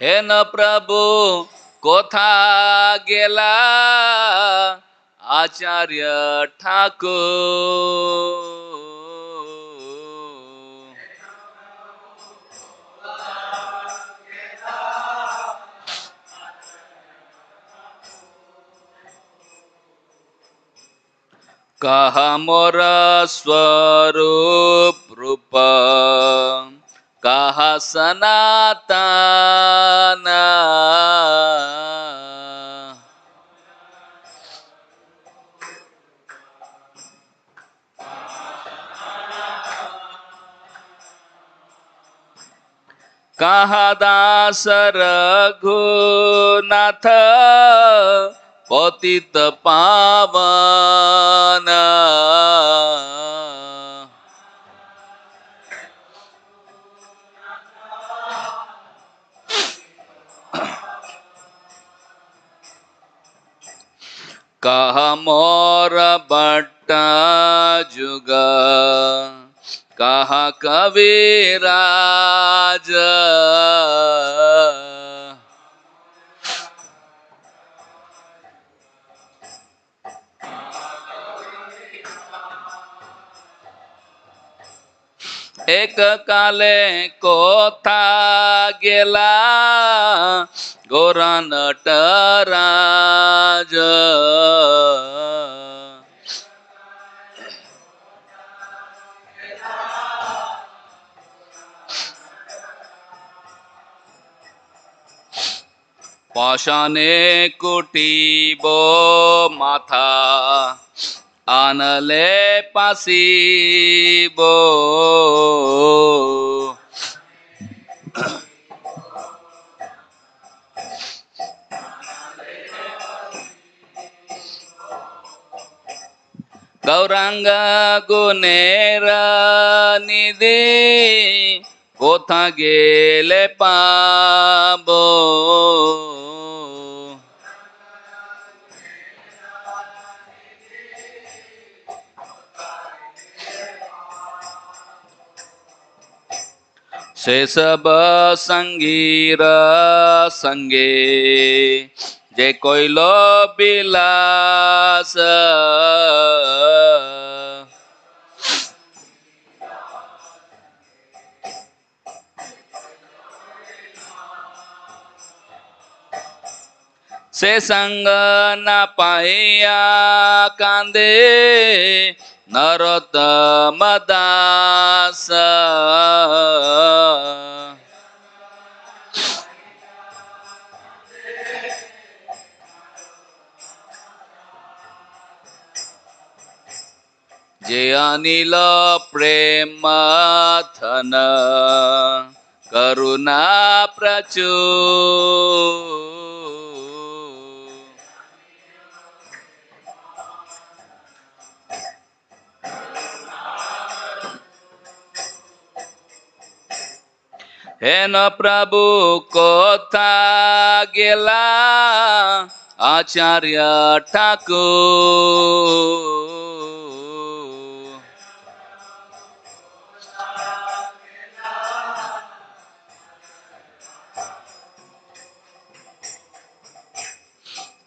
হেন প্রভু কোথা গেলা আচার্য ঠাকুর। কাহা মোর স্বরূপ রূপ কাহা সনাতন কাহা দাস রঘুনাথ পতিত পাবন কাহা মোর বট্ট যুগ কাহা কবিরাজ এক কালে কোথা গেলা গোরা নটরাজ পাষাণে কুটিব মাথা আনলে পাশিব গৌরাঙ্গ গুণের নিধি কোথা গেলে পাব সে সব সঙ্গীর সঙ্গে যে কইল বিলাস সে সঙ্গ না পাইয়া কান্দে নরোত্তম দাস যে আনিল প্রেম ধন করুণা প্রচুর হেন প্রভু কোথা গেলা আচার্য ঠাকুর।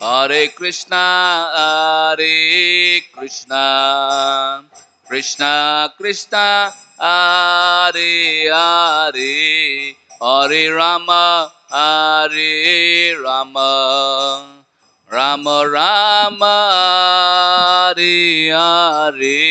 হরে কৃষ্ণ হরে কৃষ্ণ কৃষ্ণ কৃষ্ণ হরে হরে হরে রাম হরে Ram Ram Ram Hare Hare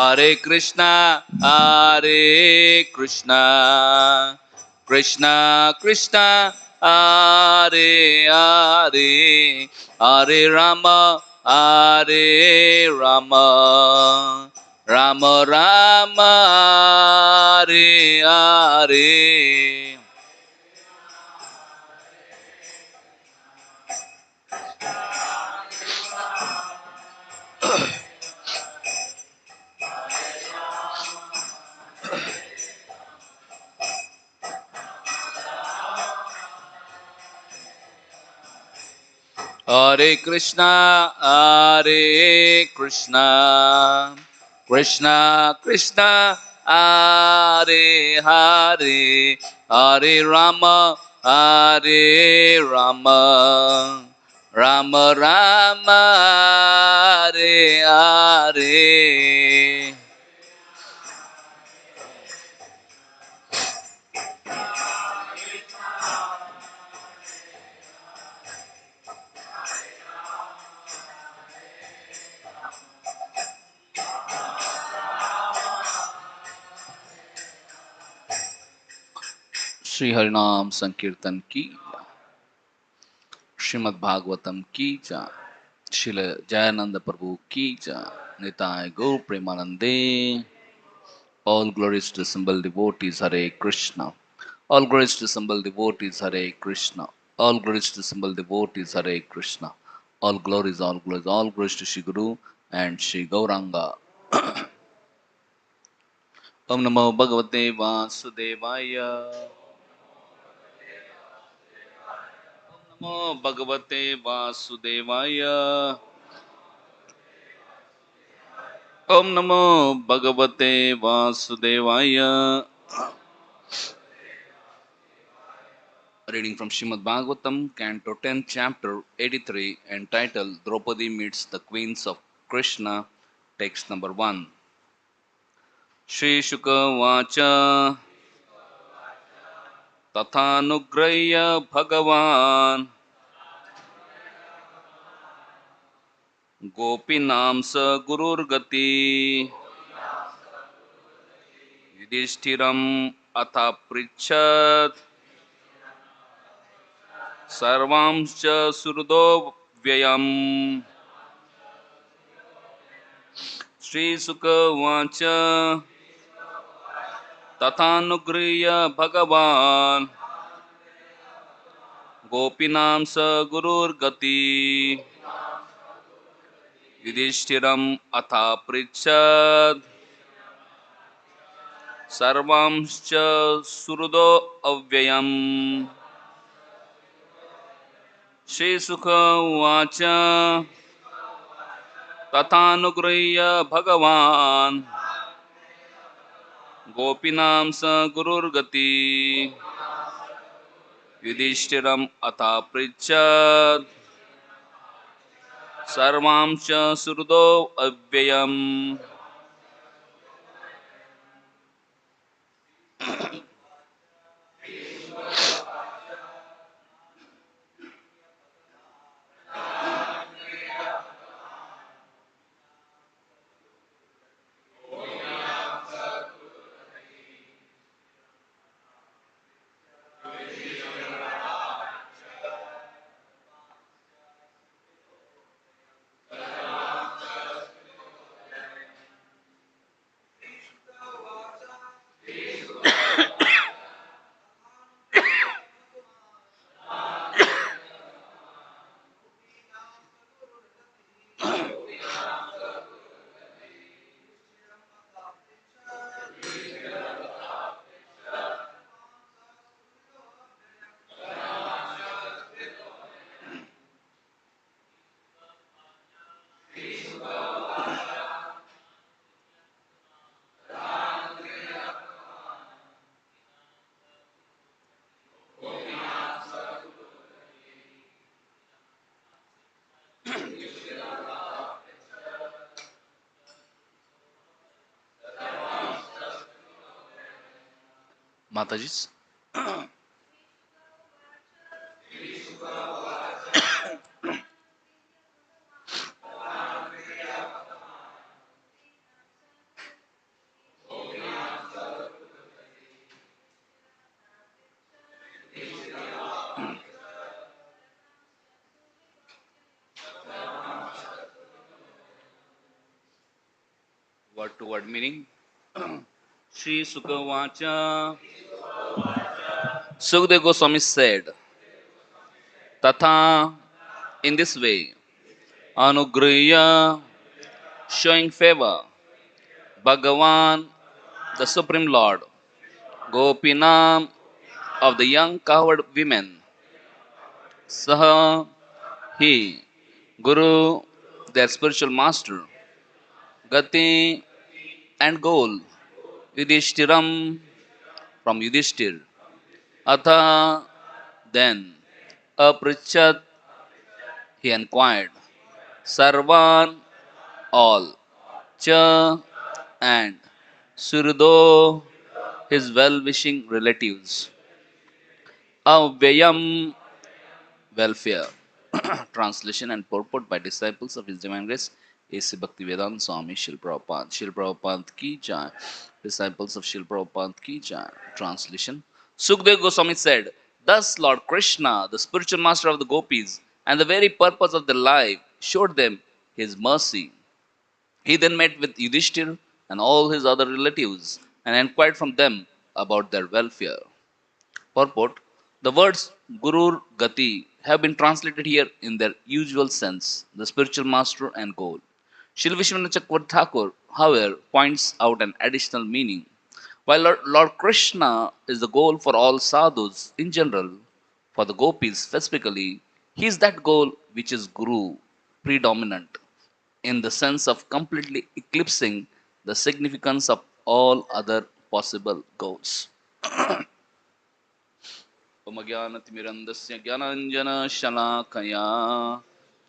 Hare Krishna, Hare Krishna, Krishna Krishna, Hare Hare, Hare Rama, Hare Rama, Rama Rama, Hare Hare. Hare Krishna, Hare Krishna, Krishna Krishna, Hare Hare, Hare Rama, Hare Rama, Rama Rama, Hare Hare. Shri हरिनाम संकीर्तन की, श्रीमद् भागवतम की जय, श्रील जयानंद प्रभु की जय, निताय गौर प्रेमानंदे। All glories to assembled devotees, Hare Krishna. All glories to assembled devotees, Hare Krishna. All glories to assembled devotees, Hare Krishna. All glories to Shri Guru and Shri Gauranga. Om Namo Bhagavate Vasudevaya. Om Namo Bhagavate Vasudevaya. Om Namo Bhagavate Vasudevaya. Reading from Srimad Bhagvatam, Canto 10, Chapter 83, entitled Draupadi Meets the Queens of Krishna, text number 1. Shri Shuka Vacha Tathanugraya Bhagavan Gopinam Sa Gururgati Yudhishtiram Atha Prichat Sarvamscha Surdo Vyayam. Shri Sukha Vacha Tathanugraya Bhagavan Gopinam Sa Gururgati Yudhishtiram Atha Prichat Sarvamscha Surudo Avyayam. Shri Sukha Vacha Tathanugraya Bhagavan Gopinam Sa Gururgati Yudhishtiram Atha Prichat Sarvamscha Surudo Avyayam. Mataji's. Word to word meaning. Shri Sukha Vacha. Sukadeva Goswami said, Tatha, in this way, Anugraya, showing favor, Bhagavan, the Supreme Lord, Gopinam, of the young cowherd women, Saha, He, Guru, their spiritual master, Gati and goal, Yudhishtiram from Yudhishthir. Atha, then, Aprichat, he inquired, Sarvan, all, Cha, and Surdo, his well wishing relatives, Avyayam, welfare. Translation and purport by disciples of His Divine Grace, A.C. Bhaktivedanta Swami Shil Prabhupada. Shil Prabhupada ki jai. Disciples of Shil Prabhupada ki jai. Translation. Sukdev Goswami said, thus Lord Krishna, the spiritual master of the gopis, and the very purpose of their life, showed them his mercy. He then met with Yudhishthir and all his other relatives and inquired from them about their welfare. Purport. The words Guru Gati have been translated here in their usual sense, the spiritual master and goal. Shri Vishwanath Chakravarti Thakur, however, points out an additional meaning. While Lord Krishna is the goal for all sadhus in general, for the gopis specifically, he is that goal which is Guru, predominant, in the sense of completely eclipsing the significance of all other possible goals. ज्ञानतिमिरन्दस्य ज्ञानाञ्जनशलाकया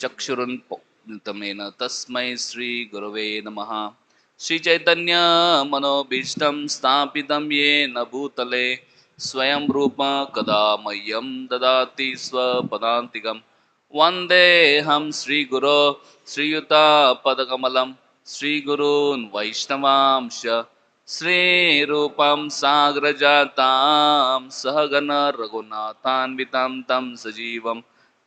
चक्षुरुन्मिलितमेन तस्मै श्रीगुरवे नमः श्रीचैतन्यमनोभीष्टं स्थापितं येन भूतले स्वयं रूप कदा मह्यं ददाति स्वपदान्तिकं वन्देऽहं श्रीगुरो श्रीयुतापदकमलं श्रीगुरून् वैष्णवांश श्रीरूपं साग्रजातां सहगण रघुनाथान्वितं तं सजीवं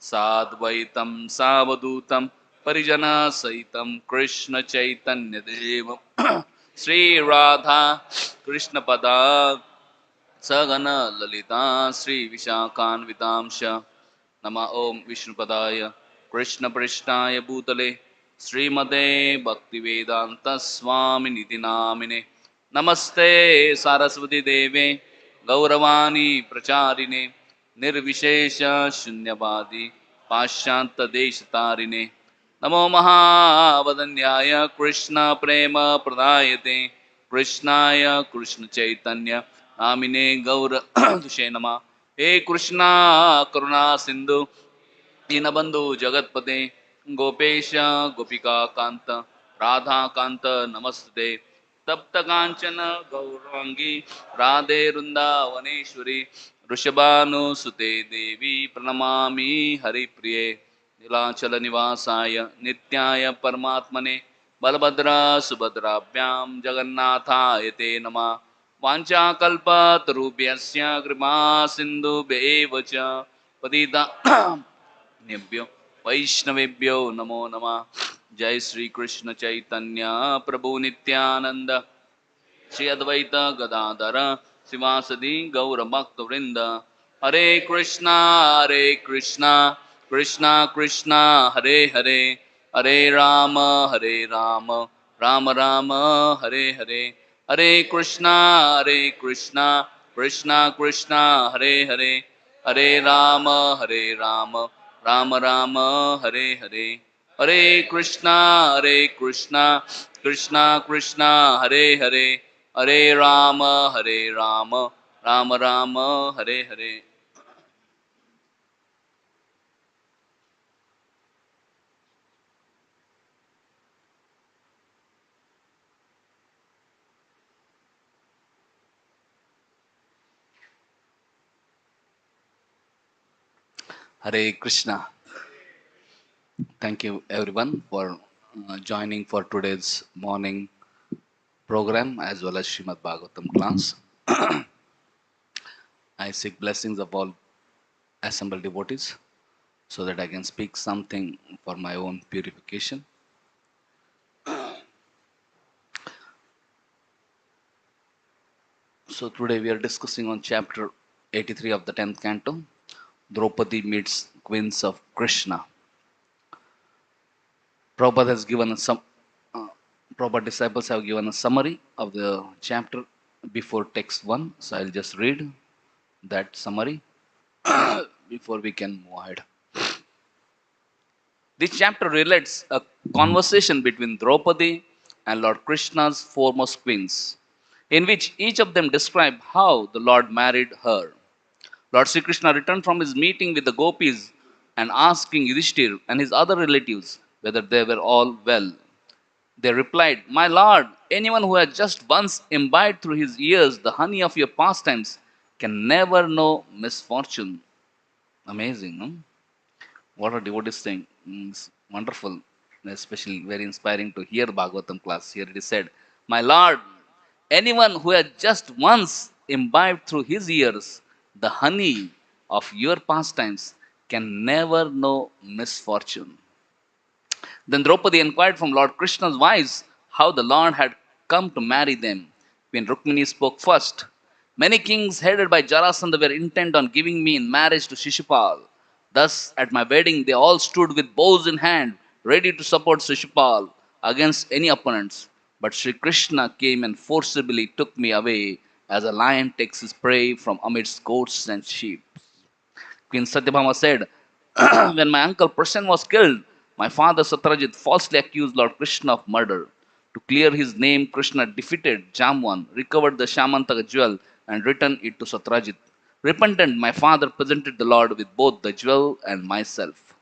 साद्वैतं सावधूतं परिजनसहितं कृष्णचैतन्यदेवं श्रीराधा कृष्णपदा सगण ललिता श्रीविशाखान्वितांश नमः ओं विष्णुपदाय कृष्णपृष्ठाय भूतले श्रीमते भक्तिवेदान्तस्वामिनिति नामिने नमस्ते सारस्वती देवे गौरवाणी प्रचारिणे निर्विशेष शून्यवादी पाश्चात्यदेशतारिणे नमो महावदन्याय कृष्ण प्रेम प्रदायते कृष्णाय कृष्ण चैतन्य नामिने गौर दुषे नमः हे कृष्णा करुणा सिंधु दीनबंधु जगतपते गोपेश गोपिका कांत राधा कांत नमस्ते तप्त कांचन गौरांगी राधे वृंदावनेश्वरी वृषभानुसुते देवी प्रणमामि हरिप्रिये नीलाचल निवासाय नित्याय परमात्मने बलभद्र सुभद्राभ्यां जगन्नाथाय ते नमः वाञ्छाकल्पतरुभ्यस्य कृपा सिन्धुभ्येव च पतिता नेभ्यो वैष्णवेभ्यो नमो नमः जय श्री कृष्ण चैतन्य प्रभु नित्यानंद श्री अद्वैत गदाधर शिवासदि गौर भक्त वृंद हरे Krishna Krishna Krishna Hare Hare Hare Ram Ram Ram Hare Hare Hare Krishna Krishna Krishna Hare Hare Hare Ram Ram Ram Hare Hare Hare Krishna Krishna Krishna Hare Hare Hare Ram Ram Ram Hare Hare Hare Krishna. Thank you everyone for joining for today's morning program as well as Srimad Bhagavatam class. I seek blessings of all assembled devotees so that I can speak something for my own purification. So today we are discussing on chapter 83 of the 10th canto, Draupadi meets queens of Krishna. Prabhupada has given us some, uh, Prabhupada disciples have given a summary of the chapter before text 1. So I'll just read that summary before we can move ahead. This chapter relates a conversation between Draupadi and Lord Krishna's foremost queens, in which each of them describe how the Lord married her. Lord Sri Krishna returned from his meeting with the gopis and asking Yudhishthir and his other relatives whether they were all well. They replied, "My lord, anyone who has just once imbibed through his ears the honey of your pastimes can never know misfortune." Amazing, no? What a devotee's thing. It's wonderful, especially very inspiring to hear Bhagavatam class. Here it is said, "My lord, anyone who has just once imbibed through his ears the honey of your pastimes can never know misfortune." Then Draupadi inquired from Lord Krishna's wives how the Lord had come to marry them. When Rukmini spoke first, "Many kings headed by Jarasandha were intent on giving me in marriage to Shishupal. Thus, at my wedding, they all stood with bows in hand, ready to support Shishupal against any opponents. But Sri Krishna came and forcibly took me away as a lion takes his prey from amidst goats and sheep." Queen Satyabhama said, "When my uncle Prasen was killed, my father Satrajit falsely accused Lord Krishna of murder. To clear his name, Krishna defeated Jamwan, recovered the Shamantaka jewel, and returned it to Satrajit. Repentant, my father presented the Lord with both the jewel and myself."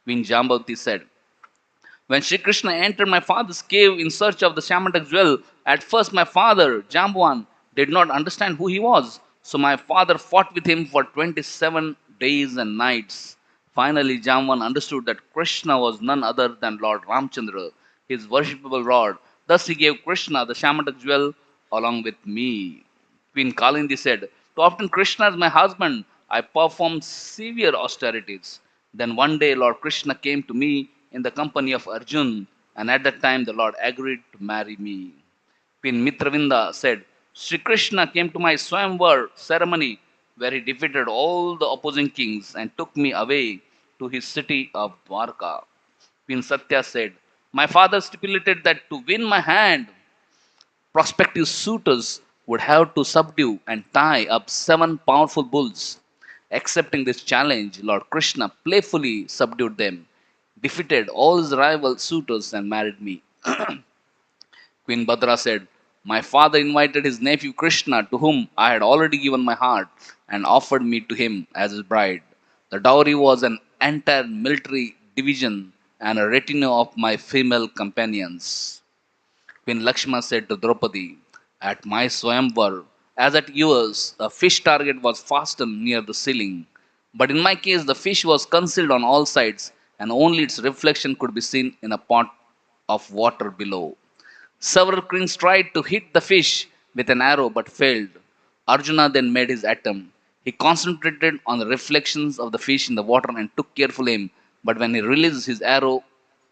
Queen Jambavati said, "When Sri Krishna entered my father's cave in search of the Shamantak jewel, at first my father, Jambuan, did not understand who he was. So my father fought with him for 27 days and nights. Finally, Jambuan understood that Krishna was none other than Lord Ramchandra, his worshipable Lord. Thus he gave Krishna the Shamantak jewel along with me." Queen Kalindi said, "To obtain Krishna as my husband, I performed severe austerities. Then one day Lord Krishna came to me in the company of Arjun, and at that time the Lord agreed to marry me." Queen Mitravinda said, "Sri Krishna came to my Swamvar ceremony where he defeated all the opposing kings and took me away to his city of Dwarka." Queen Satya said, "My father stipulated that to win my hand, prospective suitors would have to subdue and tie up 7 powerful bulls. Accepting this challenge, Lord Krishna playfully subdued them, defeated all his rival suitors, and married me." Queen Bhadra said, "My father invited his nephew Krishna, to whom I had already given my heart, and offered me to him as his bride. The dowry was an entire military division and a retinue of my female companions." When Lakshmana said to Draupadi, "At my Swayamvar, as at yours, a fish target was fastened near the ceiling. But in my case, the fish was concealed on all sides, and only its reflection could be seen in a pot of water below. Several queens tried to hit the fish with an arrow but failed. Arjuna then made his attempt. He concentrated on the reflections of the fish in the water and took careful aim, but when he released his arrow,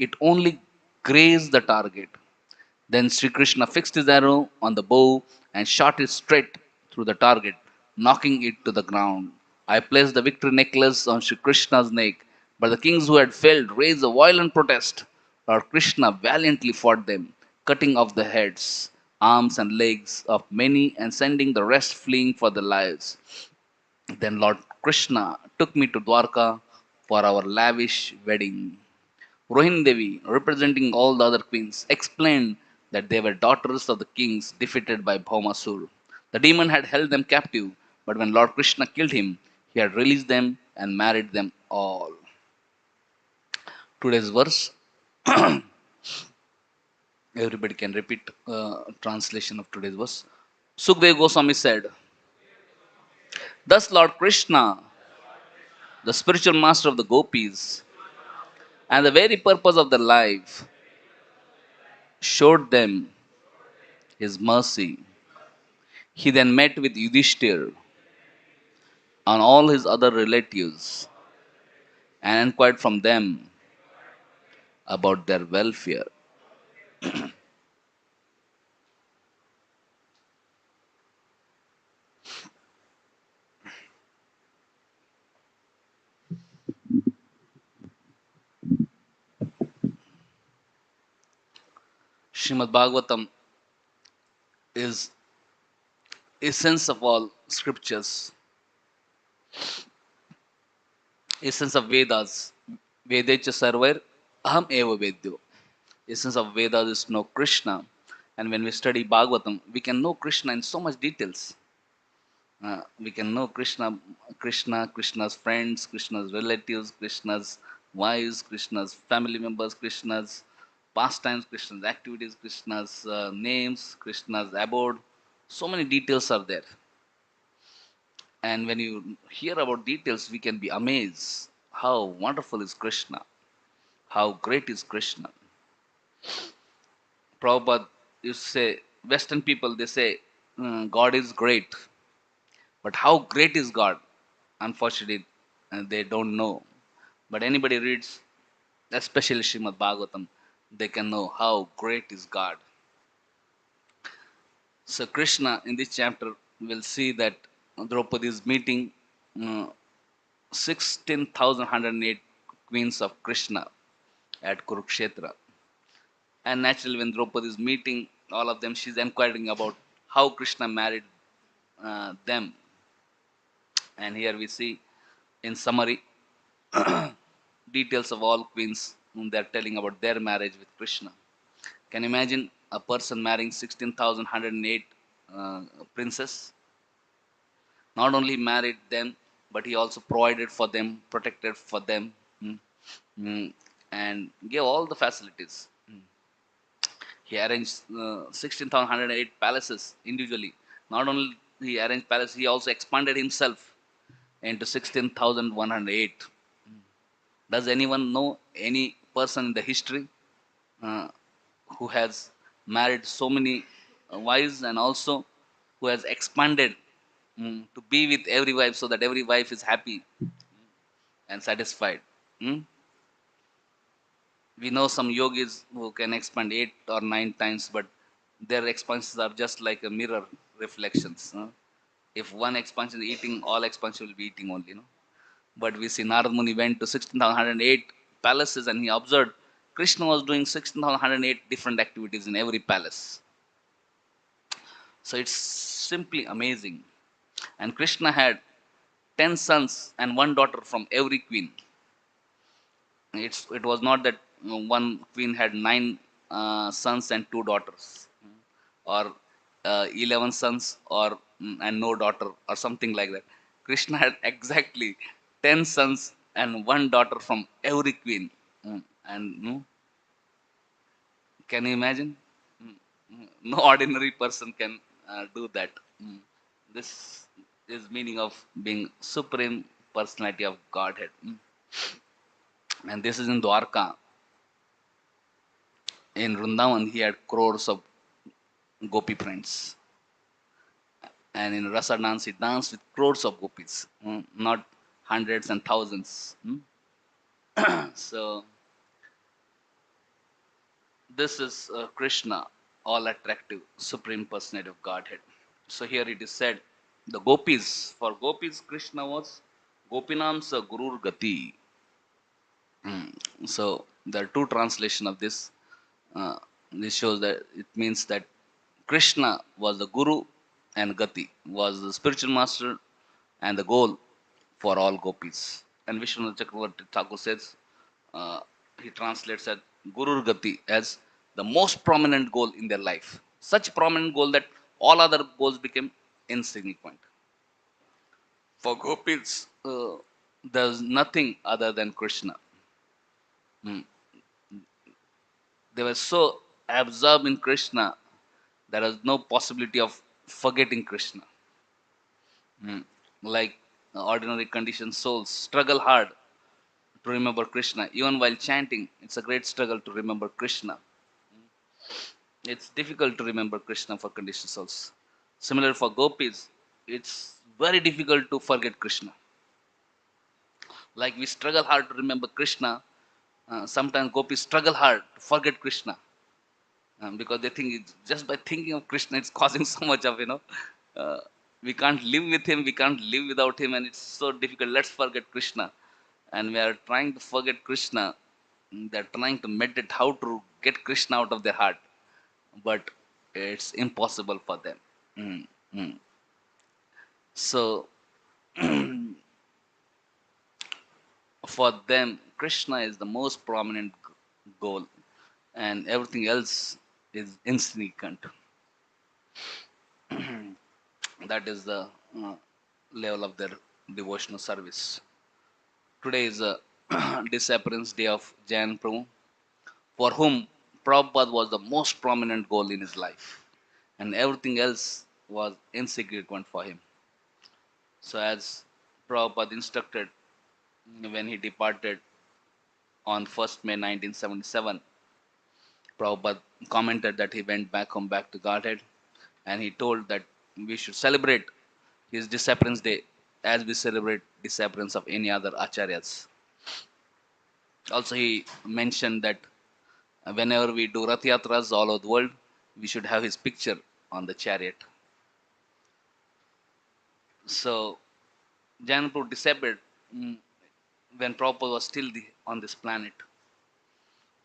it only grazed the target. Then Sri Krishna fixed his arrow on the bow and shot it straight through the target, knocking it to the ground. I placed the victory necklace on Sri Krishna's neck, but the kings who had failed raised a violent protest. Lord Krishna valiantly fought them, cutting off the heads, arms, and legs of many and sending the rest fleeing for their lives. Then Lord Krishna took me to Dwarka for our lavish wedding. Rohini Devi, representing all the other queens, explained that they were daughters of the kings defeated by Bhaumasur. The demon had held them captive, but when Lord Krishna killed him, he had released them and married them all. Today's verse, everybody can repeat translation of today's verse. Sukdev Goswami said, "Thus Lord Krishna, the spiritual master of the gopis, and the very purpose of their life, showed them his mercy. He then met with Yudhishthir and all his other relatives and inquired from them about their welfare." Srimad Bhagavatam is essence of all scriptures, essence of Vedas. Vedecha Sarvair Aham Eva Vedyo. Essence of Vedas is to know Krishna. And when we study Bhagavatam, we can know Krishna in so much details. We can know Krishna's friends, Krishna's relatives, Krishna's wives, Krishna's family members, Krishna's pastimes, Krishna's activities, Krishna's names, Krishna's abode. So many details are there. And when you hear about details, we can be amazed how wonderful is Krishna, how great is Krishna. Prabhupada used to say, Western people, they say, God is great. But how great is God? Unfortunately, they don't know. But anybody reads, especially Srimad Bhagavatam, they can know how great is God. So Krishna, in this chapter, will see that Draupadi is meeting uh, 16,108 queens of Krishna at Kurukshetra. And naturally, when Draupadi is meeting all of them, she's inquiring about how Krishna married them. And here we see, in summary, details of all queens whom they're telling about their marriage with Krishna. Can you imagine a person marrying 16,108 princes? Not only married them, but he also provided for them, protected for them, mm, and gave all the facilities. He arranged 16,108 palaces individually. Not only he arranged palaces, he also expanded himself into 16,108. Does anyone know any person in the history uh, who has married so many wives and also who has expanded to be with every wife so that every wife is happy and satisfied? Mm? We know some yogis who can expand 8 or 9 times, but their expansions are just like a mirror reflections. If one expansion is eating, all expansion will be eating only. But we see Narad Muni went to 16,108 palaces and he observed Krishna was doing 16,108 different activities in every palace. So it's simply amazing. And Krishna had 10 sons and one daughter from every queen. It was not that one queen had nine sons and two daughters, or 11 sons or and no daughter or something like that. Krishna had exactly 10 sons and one daughter from every queen. And can you imagine? No ordinary person can do that. This is meaning of being supreme personality of Godhead. And this is in Dwarka. In Vrindavan, he had crores of gopi friends. And in Rasa dance, he danced with crores of gopis, not hundreds and thousands. So, this is Krishna, all attractive, supreme personality of Godhead. So, here it is said, the gopis, for gopis, Krishna was Gopinam sa Gurur Gati. So, there are two translations of this. Uh, this shows that it means that Krishna was the Guru and Gati was the spiritual master and the goal for all gopis. And Vishwanath Chakravarti Thakur says, he translates that Guru Gati as the most prominent goal in their life. Such prominent goal that all other goals became insignificant. For gopis, there's nothing other than Krishna. Hmm. They were so absorbed in Krishna, there is no possibility of forgetting Krishna. Like ordinary conditioned souls struggle hard to remember Krishna. Even while chanting, it's a great struggle to remember Krishna. It's difficult to remember Krishna for conditioned souls. Similar for gopis, it's very difficult to forget Krishna. Like we struggle hard to remember Krishna, sometimes gopis struggle hard to forget Krishna, because they think it's just by thinking of Krishna, it's causing so much of, uh, we can't live with him, we can't live without him, and it's so difficult. Let's forget Krishna. And we are trying to forget Krishna. They're trying to meditate how to get Krishna out of their heart, but it's impossible for them. Mm, mm. So, For them, Krishna is the most prominent goal, and everything else is insignificant. That is the uh, level of their devotional service. Today is the disappearance day of Jain Prabhu, for whom Prabhupada was the most prominent goal in his life, and everything else was insignificant for him. So, as Prabhupada instructed when he departed on 1st May 1977, Prabhupada commented that he went back home, back to Godhead, and he told that we should celebrate his disappearance day as we celebrate disappearance of any other acharyas. Also, he mentioned that whenever we do Rath Yatras all over the world, we should have his picture on the chariot. So, Janapur disappeared when Prabhupada was still on this planet.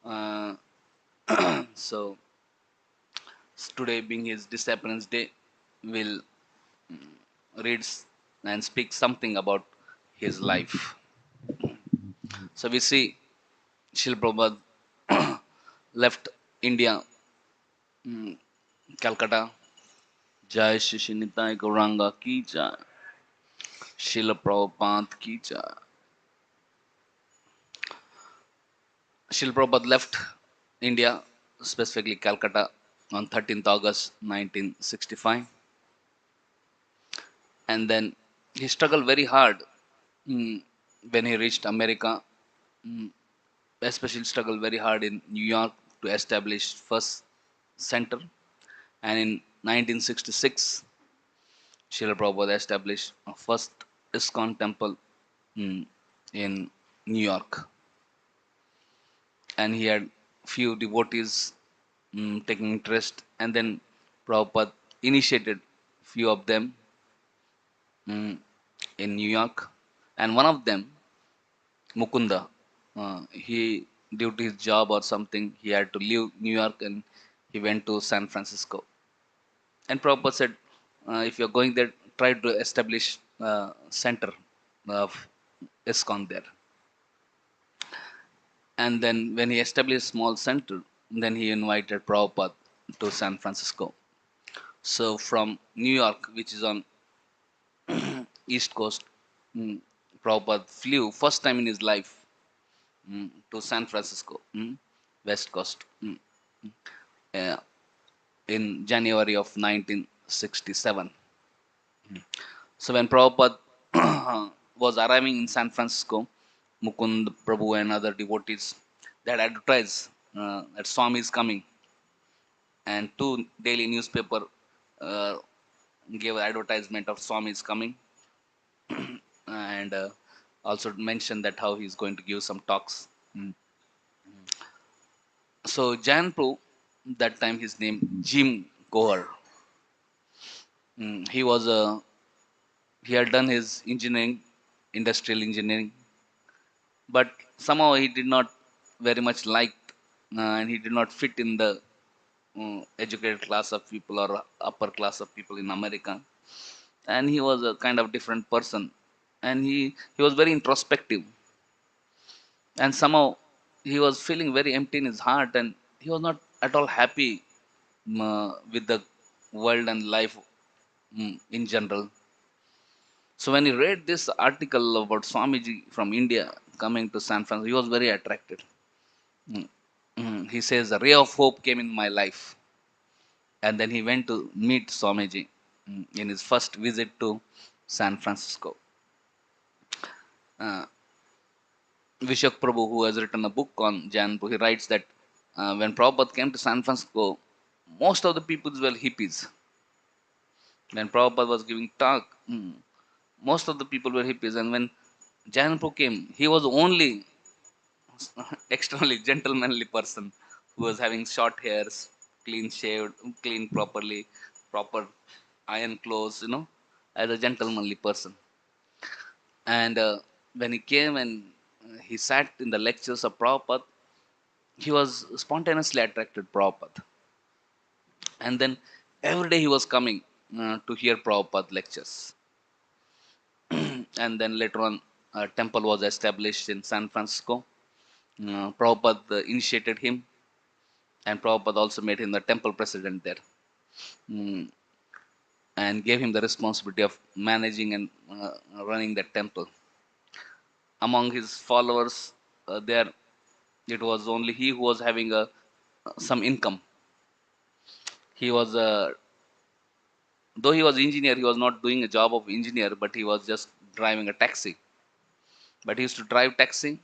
Uh, so, today being his disappearance day, we'll read and speak something about his life. So, we see Srila Prabhupada left India, Calcutta. Jai Shri Shri Nitai Gauranga ki jai. Srila Prabhupada ki jai. Srila Prabhupada left India, specifically Calcutta, on 13th August 1965. And then he struggled very hard mm, when he reached America, mm, especially struggled very hard in New York to establish first center. And in 1966, Srila Prabhupada established a first ISKCON temple mm, in New York. And he had few devotees taking interest, and then Prabhupada initiated few of them mm, in New York, and one of them, Mukunda, he due to his job or something, he had to leave New York and he went to San Francisco. And Prabhupada said, if you're going there, try to establish center of ISKCON there. And then when he established a small center, then he invited Prabhupada to San Francisco. So from New York, which is on East Coast, mm, Prabhupada flew first time in his life to San Francisco, West Coast, uh, in January of 1967. So when Prabhupada was arriving in San Francisco, Mukund, Prabhu, and other devotees, they had advertised that Swami is coming, and two daily newspaper uh, gave advertisement of Swami is coming, and also mentioned that how he's going to give some talks. Mm. So Jan Prabhu, that time his name Jim Gohar. He was a he had done his engineering, industrial engineering, but somehow he did not very much like, and he did not fit in the educated class of people or upper class of people in America. And he was a kind of different person, and he was very introspective, and somehow he was feeling very empty in his heart, and he was not at all happy with the world and life in general. So when he read this article about Swamiji from India coming to San Francisco, he was very attracted. Mm. He says a ray of hope came in my life, and then he went to meet Swamiji in his first visit to San Francisco. Uh, Vishak Prabhu, who has written a book on Jan, he writes that when Prabhupada came to San Francisco, most of the people were hippies. When Prabhupada was giving talk, most of the people were hippies, and when Jayanpu came, he was the only extremely gentlemanly person who was having short hairs, clean shaved, clean properly, proper iron clothes, as a gentlemanly person. And when he came and he sat in the lectures of Prabhupada, he was spontaneously attracted Prabhupada. And then every day he was coming to hear Prabhupada lectures. And then later on, a temple was established in San Francisco. Prabhupada initiated him, and Prabhupada also made him the temple president there, mm, and gave him the responsibility of managing and running that temple. Among his followers, there it was only he who was having some income. He was though he was engineer, he was not doing a job of engineer, but he was just driving a taxi. But he used to drive taxi,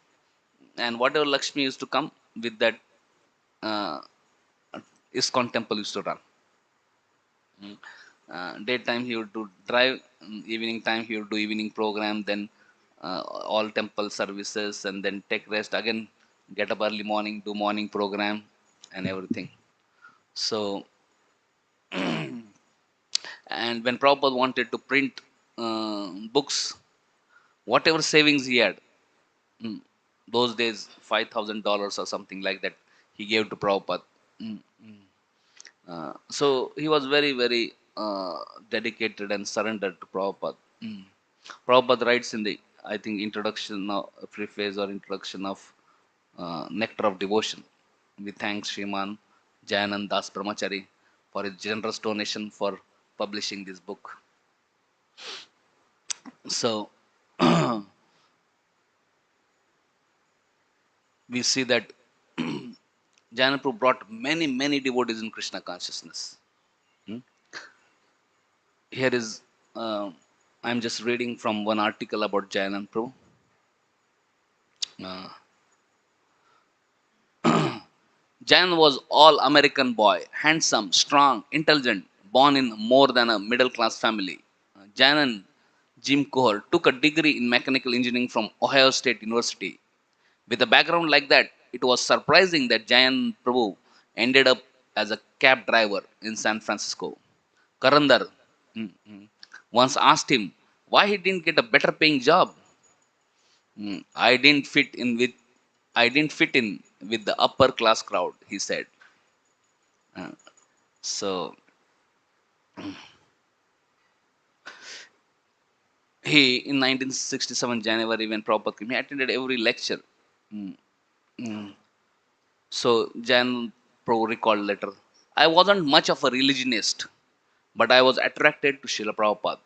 and whatever Lakshmi used to come with that, uh, ISKCON temple used to run. Daytime he would do drive, evening time he would do evening program, then all temple services, and then take rest again, get up early morning, do morning program and everything. So, and when Prabhupada wanted to print books, whatever savings he had, mm, those days $5,000 or something like that, he gave to Prabhupada. Mm. So he was very, very dedicated and surrendered to Prabhupada. Mm. Prabhupada writes in the, I think, introduction, preface or introduction of Nectar of Devotion. We thank Sriman Jayanand Das Brahmachari for his generous donation for publishing this book. So we see that Jayanand Prabhu brought many, many devotees in Krishna consciousness. Hmm? Here is, I'm just reading from one article about Jayanand Prabhu. Uh, Jan was all American boy, handsome, strong, intelligent, born in more than a middle class family. Jan and Jim Coher took a degree in mechanical engineering from Ohio State University. With a background like that, it was surprising that Jayan Prabhu ended up as a cab driver in San Francisco. Karandar mm, mm, once asked him why he didn't get a better paying job. I didn't fit in with the upper class crowd, he said. Uh, so he, in 1967 January, when Prabhupada came, he attended every lecture. Mm, mm. So Jan Prabhu recalled later, I wasn't much of a religionist, but I was attracted to Srila Prabhupada.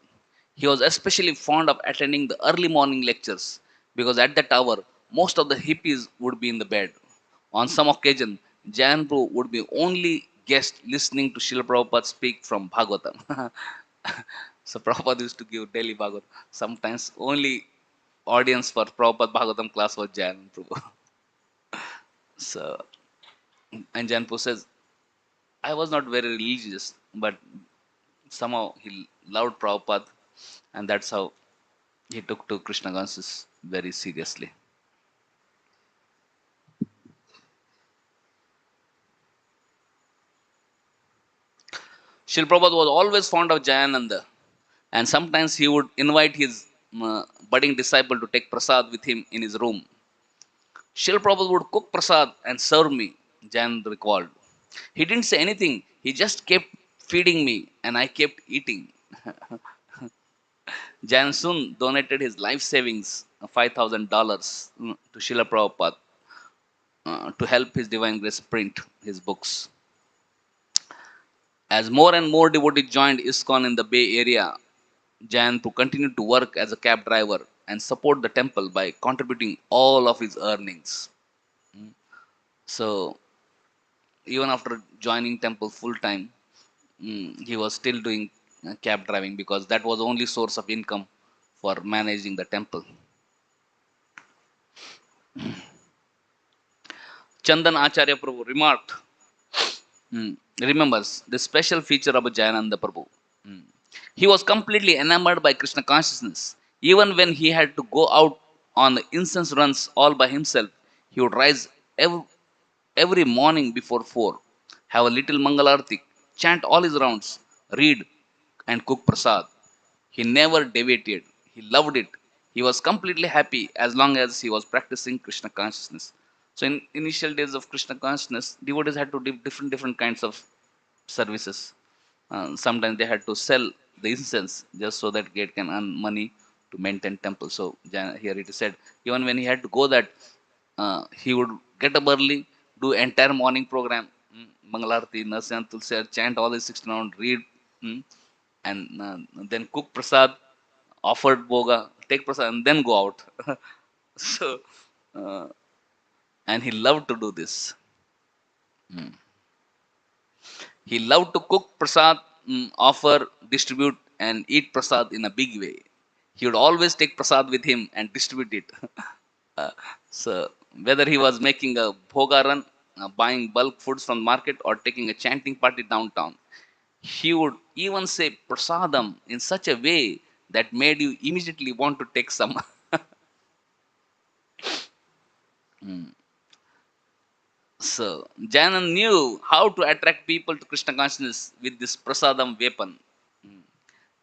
He was especially fond of attending the early morning lectures because at that hour most of the hippies would be in the bed. On some occasion, Jan Prabhu would be only guest listening to Srila Prabhupada speak from Bhagvatam. So Prabhupada used to give daily Bhagavatam. Sometimes only audience for Prabhupada Bhagavatam class was Jan Prabhu. So, and Jan Prabhu says, I was not very religious, but somehow he loved Prabhupada, and that's how he took to Krishna consciousness very seriously. Srila Prabhupada was always fond of Jayananda, and sometimes he would invite his budding disciple to take prasad with him in his room. Srila Prabhupada would cook prasad and serve me, Jayananda recalled. He didn't say anything, he just kept feeding me, and I kept eating. Jan soon donated his life savings, $5,000, to Srila Prabhupada to help his Divine Grace print his books. As more and more devotees joined ISKCON in the Bay Area, Jayanpu continued to work as a cab driver and support the temple by contributing all of his earnings. So, even after joining temple full time, he was still doing cab driving because that was the only source of income for managing the temple. Chandan Acharya Prabhu remarked, remembers the special feature of Jayananda Prabhu. Mm. He was completely enamored by Krishna consciousness. Even when he had to go out on the incense runs all by himself, he would rise every morning before 4, have a little Mangalarti, chant all his rounds, read, and cook prasad. He never deviated. He loved it. He was completely happy as long as he was practicing Krishna consciousness. So in initial days of Krishna consciousness, devotees had to do different kinds of services. Sometimes they had to sell the incense just so that they can earn money, to maintain temple. So here it is said, even when he had to go that, he would get up early, do entire morning program, Mangalarti, Narsan, Tulsi, chant all the 16 round, read, mm, and then cook prasad, offered boga, take prasad, and then go out. So, uh, and he loved to do this. Mm. He loved to cook prasad, offer, distribute, and eat prasad in a big way. He would always take prasad with him and distribute it. Uh, so, whether he was making a bhoga run, buying bulk foods from the market, or taking a chanting party downtown, he would even say prasadam in such a way that made you immediately want to take some. Mm. So, Janan knew how to attract people to Krishna consciousness with this prasadam weapon. Mm.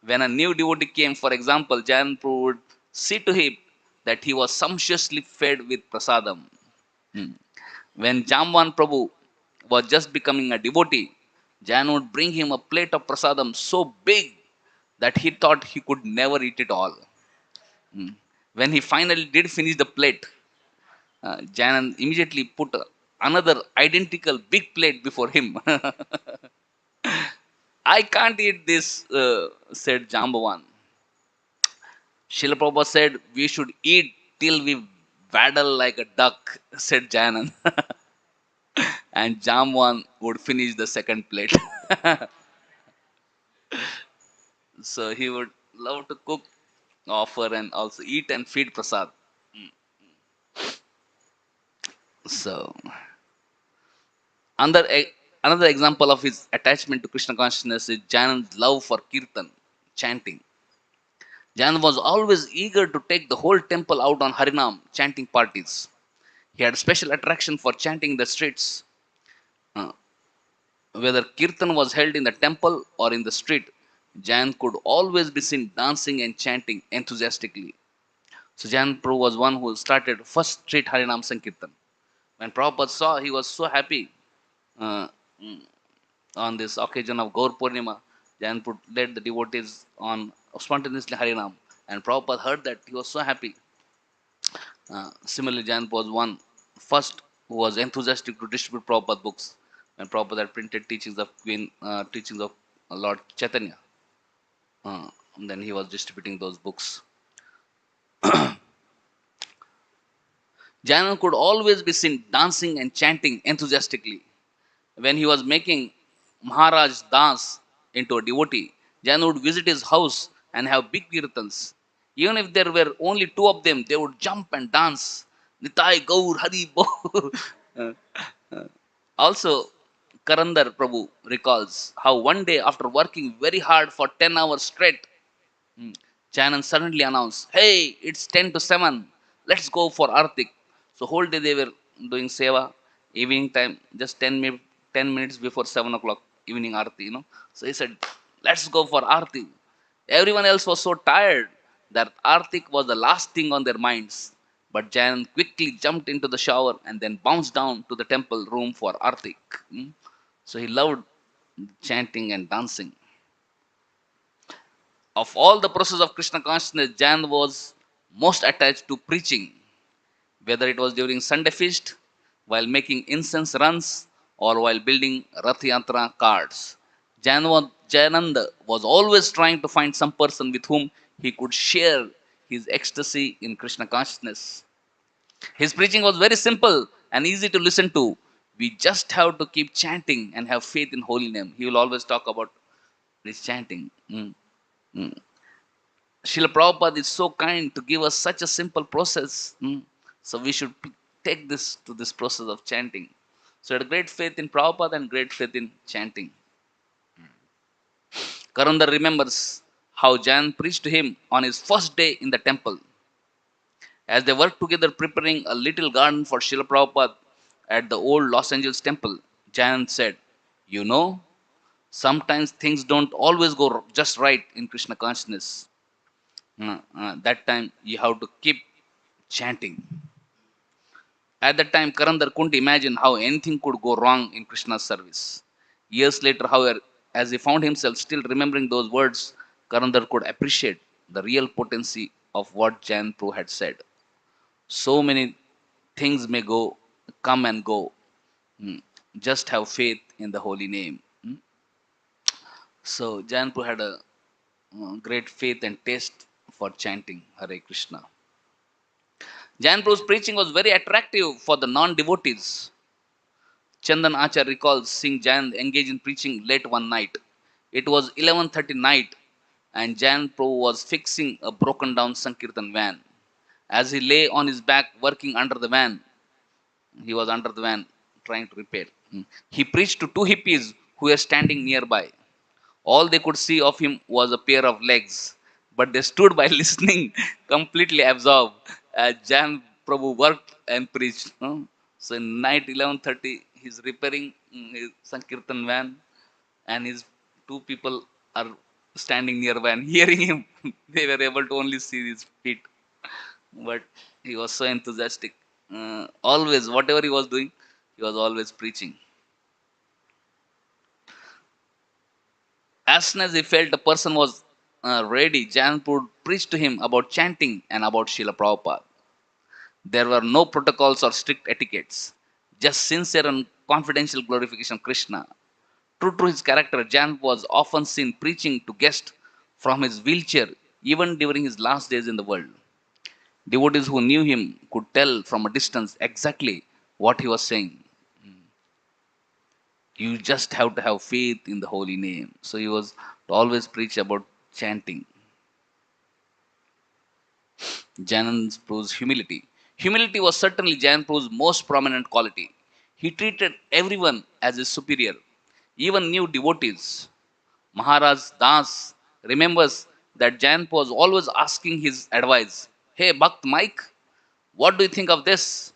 When a new devotee came, for example, Janan would see to him that he was sumptuously fed with prasadam. Mm. When Jamwan Prabhu was just becoming a devotee, Jan would bring him a plate of prasadam so big that he thought he could never eat it all. Mm. When he finally did finish the plate, Jan immediately put another identical big plate before him. I can't eat this, said Jambavan. Srila Prabhupada said, we should eat till we waddle like a duck, said Janan. And Jamwan would finish the second plate. So he would love to cook, offer, and also eat and feed prasad. So another, another example of his attachment to Krishna consciousness is Janan's love for kirtan, chanting. Janan was always eager to take the whole temple out on Harinam chanting parties. He had special attraction for chanting in the streets. Uh, Whether kirtan was held in the temple or in the street, Jan could always be seen dancing and chanting enthusiastically. So Jan Prabhu was one who started first street Harinam Sankirtan. When Prabhupada saw, he was so happy uh, mm, on this occasion of Gaur Purnima. Jan Prabhu led the devotees on spontaneously Harinam. And Prabhupada heard that, he was so happy. Similarly, Jan was one first who was enthusiastic to distribute Prabhupada books. When Prabhupada had printed teachings of Lord Chaitanya, then he was distributing those books. Janan could always be seen dancing and chanting enthusiastically. When he was making Maharaj Das into a devotee, Janan would visit his house and have big kirtans. Even if there were only two of them, they would jump and dance. Nitai Gaur Hari Bo. Also, Karandar Prabhu recalls how one day, after working very hard for 10 hours straight, Chanan suddenly announced, "Hey, it's 10 to 7. Let's go for Artik." So, whole day they were doing seva, evening time, just 10 minutes before 7 o'clock, evening Arti, So, he said, "Let's go for Arti." Everyone else was so tired that Artik was the last thing on their minds. But Jan quickly jumped into the shower and then bounced down to the temple room for Artik. So, he loved chanting and dancing. Of all the process of Krishna consciousness, Jan was most attached to preaching, whether it was during Sunday feast, while making incense runs, or while building Rath Yatra carts. Jananda was always trying to find some person with whom he could share his ecstasy in Krishna consciousness. His preaching was very simple and easy to listen to. We just have to keep chanting and have faith in holy name. He will always talk about this chanting. Mm. Srila Prabhupada is so kind to give us such a simple process. So we should take this to this process of chanting. So he had great faith in Prabhupada and great faith in chanting. Karandar remembers how Jan preached to him on his first day in the temple. As they worked together preparing a little garden for Srila Prabhupada at the old Los Angeles temple, Jan said, "You know, sometimes things don't always go just right in Krishna consciousness. That time you have to keep chanting." At that time, Karandar couldn't imagine how anything could go wrong in Krishna's service. Years later, however, as he found himself still remembering those words, Karandar could appreciate the real potency of what Jan Prabhu had said. So many things may come and go. Mm. Just have faith in the holy name. Mm. So Jan Prabhu had a great faith and taste for chanting Hare Krishna. Jan Prabhu's preaching was very attractive for the non-devotees. Chandan Acharya recalls seeing Jan engage in preaching late one night. It was 11:30 night and Jan Prabhu was fixing a broken down Sankirtan van. As he lay on his back working under the van, he was under the van trying to repair. He preached to two hippies who were standing nearby. All they could see of him was a pair of legs, but they stood by listening, completely absorbed as Jan Prabhu worked and preached. So in night 11:30, he's repairing his Sankirtan van, and his two people are standing nearby and hearing him. They were able to only see his feet, but he was so enthusiastic. Always, whatever he was doing, he was always preaching. As soon as he felt a person was ready, Jan would preach to him about chanting and about Srila Prabhupada. There were no protocols or strict etiquettes, just sincere and confidential glorification of Krishna. True to his character, Jan was often seen preaching to guests from his wheelchair, even during his last days in the world. Devotees who knew him could tell from a distance exactly what he was saying. You just have to have faith in the holy name. So he was to always preach about chanting. Janan Prabhu's humility. Humility was certainly Janan Prabhu's most prominent quality. He treated everyone as his superior, even new devotees. Maharaj Das remembers that Janan Prabhu was always asking his advice. Hey, Bhakt Mike, what do you think of this?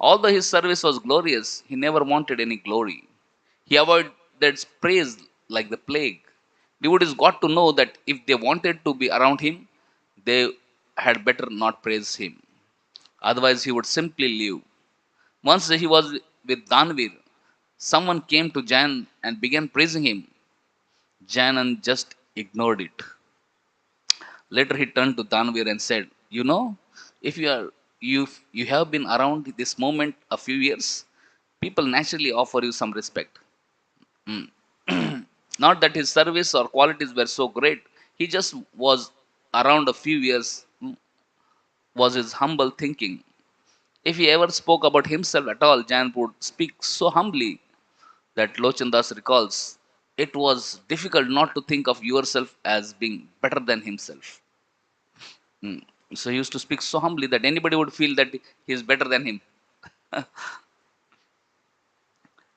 Although his service was glorious, he never wanted any glory. He avoided praise like the plague. Devotees got to know that if they wanted to be around him, they had better not praise him. Otherwise, he would simply leave. Once he was with Danvir, someone came to Jan and began praising him. Janan just ignored it. Later, he turned to Danvir and said, "You know, if you have been around this moment a few years, people naturally offer you some respect. Mm. Not that his service or qualities were so great. He just was around a few years, was his humble thinking. If he ever spoke about himself at all, Jan would speak so humbly that Lochandas recalls, it was difficult not to think of yourself as being better than himself. Mm. So he used to speak so humbly that anybody would feel that he is better than him.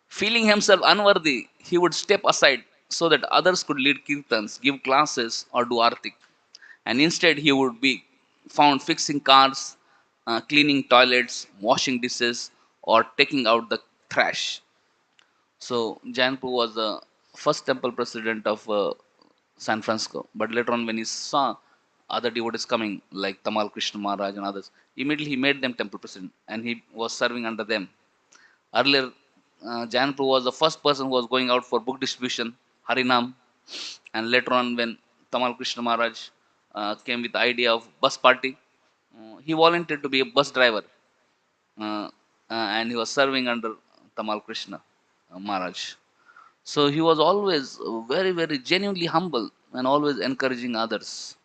Feeling himself unworthy, he would step aside so that others could lead kirtans, give classes, or do artik. And instead, he would be found fixing cars, cleaning toilets, washing dishes, or taking out the trash. So, Janpu was the first temple president of San Francisco. But later on, when he saw other devotees coming, like Tamal Krishna Maharaj and others, immediately he made them temple president and he was serving under them. Earlier, Jan Prabhu was the first person who was going out for book distribution, Harinam, and later on when Tamal Krishna Maharaj came with the idea of bus party, he volunteered to be a bus driver uh, and he was serving under Tamal Krishna Maharaj. So he was always very, very genuinely humble and always encouraging others.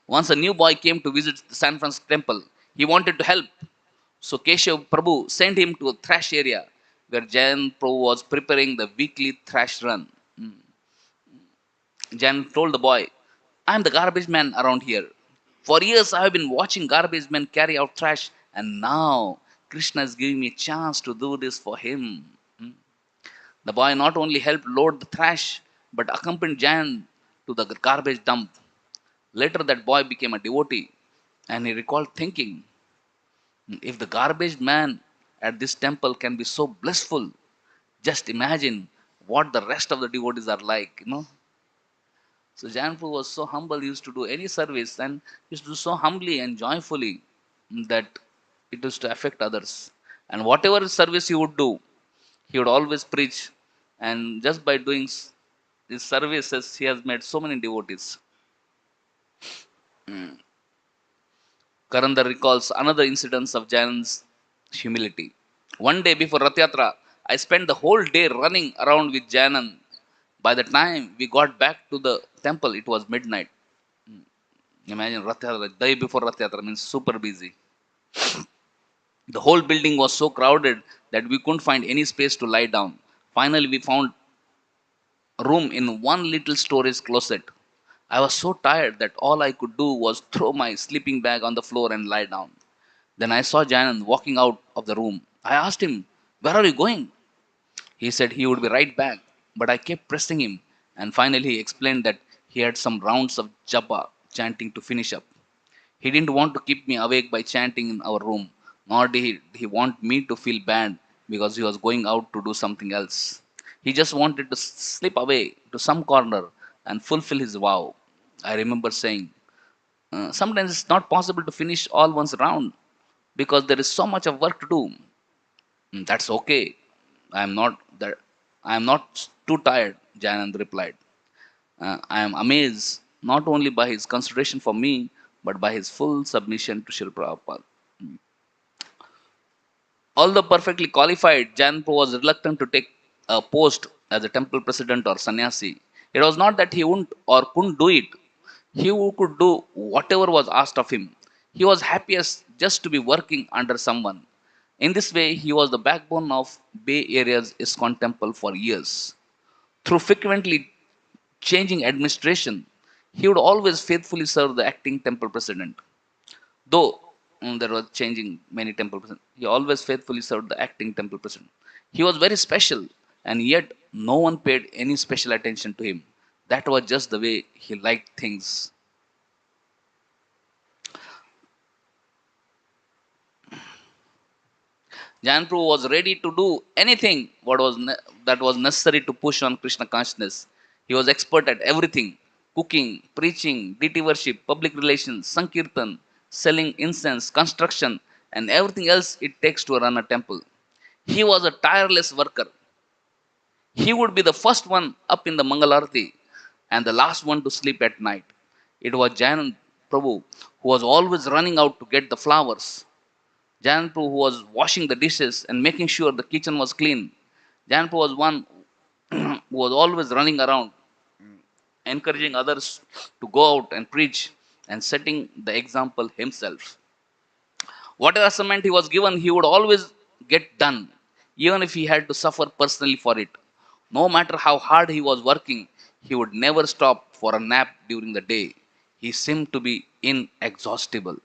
Once a new boy came to visit the San Francisco temple, he wanted to help. So Keshav Prabhu sent him to a thrash area where Jan Prabhu was preparing the weekly thrash run. Jan told the boy, I am the garbage man around here. For years I have been watching garbage men carry out trash, and now Krishna is giving me a chance to do this for him. The boy not only helped load the trash, but accompanied Jan to the garbage dump. Later, that boy became a devotee, and he recalled thinking, if the garbage man at this temple can be so blissful, just imagine what the rest of the devotees are like. So Janpu was so humble, he used to do any service and used to do so humbly and joyfully that it used to affect others. And whatever service he would do, he would always preach. And just by doing his services, he has made so many devotees. Karandar recalls another incident of Jain's humility. One day before Rath Yatra, I spent the whole day running around with Jainan. By the time we got back to the temple, it was midnight. Imagine Rath Yatra, day before Rath Yatra means super busy. The whole building was so crowded that we couldn't find any space to lie down. Finally, we found a room in one little storage closet. I was so tired that all I could do was throw my sleeping bag on the floor and lie down. Then I saw Janan walking out of the room. I asked him, "Where are you going?" He said he would be right back, but I kept pressing him, and finally he explained that he had some rounds of japa chanting to finish up. He didn't want to keep me awake by chanting in our room, nor did he want me to feel bad because he was going out to do something else. He just wanted to slip away to some corner and fulfill his vow. I remember saying, sometimes it's not possible to finish all one's round because there is so much of work to do. That's okay. I am not that. I am not too tired. Janand replied. I am amazed not only by his consideration for me, but by his full submission to Srila Prabhupada. Although perfectly qualified, Janpo was reluctant to take a post as a temple president or sannyasi. It was not that he wouldn't or couldn't do it. He could do whatever was asked of him. He was happiest just to be working under someone. In this way, he was the backbone of Bay Area's ISKCON temple for years. Through frequently changing administration, he would always faithfully serve the acting temple president. Though there was changing many temple presidents, he always faithfully served the acting temple president. He was very special, and yet no one paid any special attention to him. That was just the way he liked things. Jan Prabhu was ready to do anything that was necessary to push on Krishna consciousness. He was expert at everything: cooking, preaching, deity worship, public relations, sankirtan, selling incense, construction, and everything else it takes to run a temple. He was a tireless worker. He would be the first one up in the Mangalarti and the last one to sleep at night. It was Janan Prabhu who was always running out to get the flowers. Janpu who was washing the dishes and making sure the kitchen was clean. Janpu was one who was always running around, encouraging others to go out and preach and setting the example himself. Whatever assignment he was given, he would always get done, even if he had to suffer personally for it. No matter how hard he was working, he would never stop for a nap during the day. He seemed to be inexhaustible.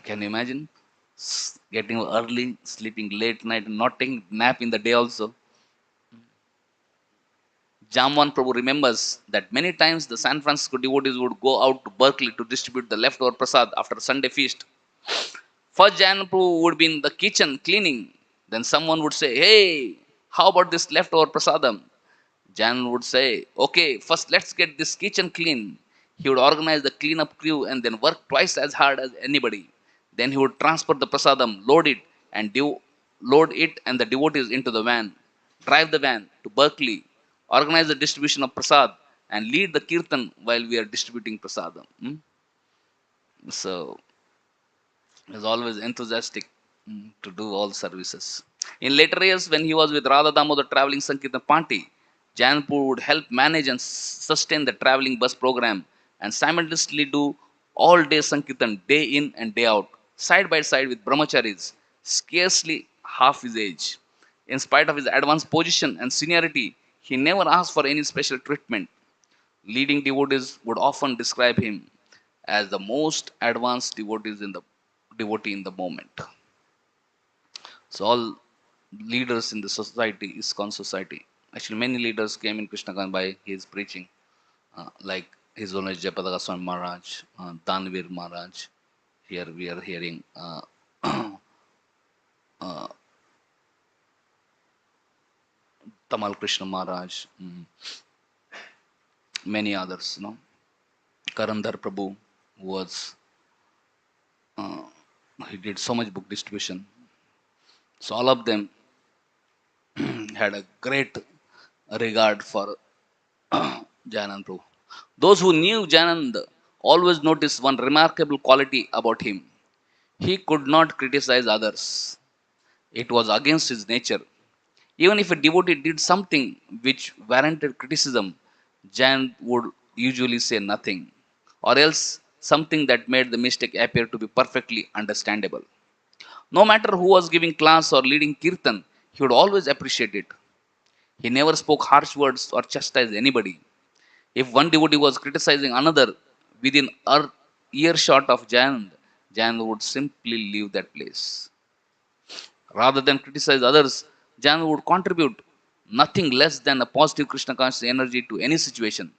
Can you imagine? Getting early, sleeping late night, and not taking nap in the day also. Jamwan Prabhu remembers that many times the San Francisco devotees would go out to Berkeley to distribute the leftover prasad after Sunday feast. First, Jan Prabhu would be in the kitchen cleaning. Then someone would say, "Hey, how about this leftover prasadam?" Jan would say, "Okay, first let's get this kitchen clean." He would organize the cleanup crew and then work twice as hard as anybody. Then he would transport the prasadam, load it and the devotees into the van, drive the van to Berkeley, organize the distribution of prasad, and lead the kirtan while we are distributing prasadam. So he was always enthusiastic to do all services. In later years, when he was with Radha Damodar traveling Sankirtan party, Janpur would help manage and sustain the traveling bus program and simultaneously do all day Sankirtan day in and day out, side by side with brahmacharis, scarcely half his age. In spite of his advanced position and seniority, he never asked for any special treatment. Leading devotees would often describe him as the most advanced devotee in the moment. So all leaders in the society, ISKCON society, actually many leaders came in Krishna Consciousness by his preaching, like His Holiness Jayapataka Swami Maharaj, Danvir Maharaj. Here we are hearing uh, Tamal Krishna Maharaj, many others. Karandhar Prabhu was he did so much book distribution. So all of them had a great regard for Jayanand Prabhu. Those who knew Janand always noticed one remarkable quality about him. He could not criticize others. It was against his nature. Even if a devotee did something which warranted criticism, Jan would usually say nothing, or else something that made the mistake appear to be perfectly understandable. No matter who was giving class or leading kirtan, he would always appreciate it. He never spoke harsh words or chastised anybody. If one devotee was criticizing another within earshot of Jan would simply leave that place. Rather than criticize others, Jan would contribute nothing less than a positive Krishna conscious energy to any situation.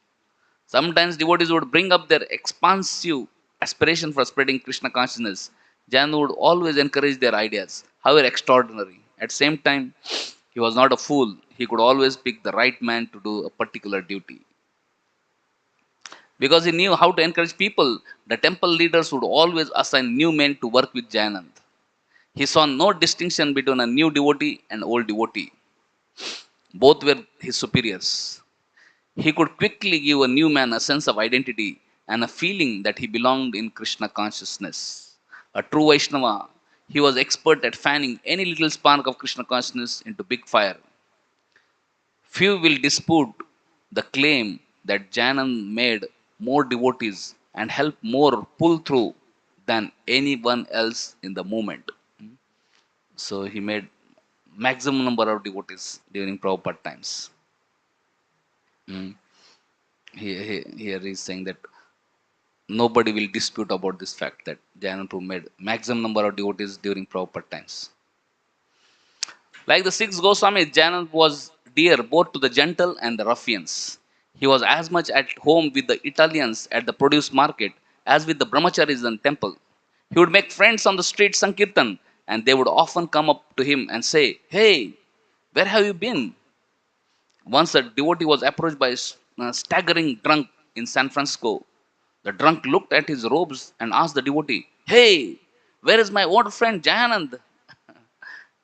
Sometimes devotees would bring up their expansive aspiration for spreading Krishna consciousness. Jan would always encourage their ideas, however extraordinary. At the same time, he was not a fool. He could always pick the right man to do a particular duty. Because he knew how to encourage people, the temple leaders would always assign new men to work with Jayanand. He saw no distinction between a new devotee and old devotee. Both were his superiors. He could quickly give a new man a sense of identity and a feeling that he belonged in Krishna consciousness. A true Vaishnava, he was expert at fanning any little spark of Krishna consciousness into big fire. Few will dispute the claim that Janan made more devotees and helped more pull through than anyone else in the movement. So he made maximum number of devotees during Prabhupada times. Mm. Here he is saying that nobody will dispute about this fact that Jayanand Prabhu made maximum number of devotees during Prabhupada times. Like the six Goswamis, Jayanand was dear both to the gentle and the ruffians. He was as much at home with the Italians at the produce market as with the brahmacharis in temple. He would make friends on the street Sankirtan, and they would often come up to him and say, "Hey, where have you been?" Once a devotee was approached by a staggering drunk in San Francisco. The drunk looked at his robes and asked the devotee, "Hey, where is my old friend Jayanand?"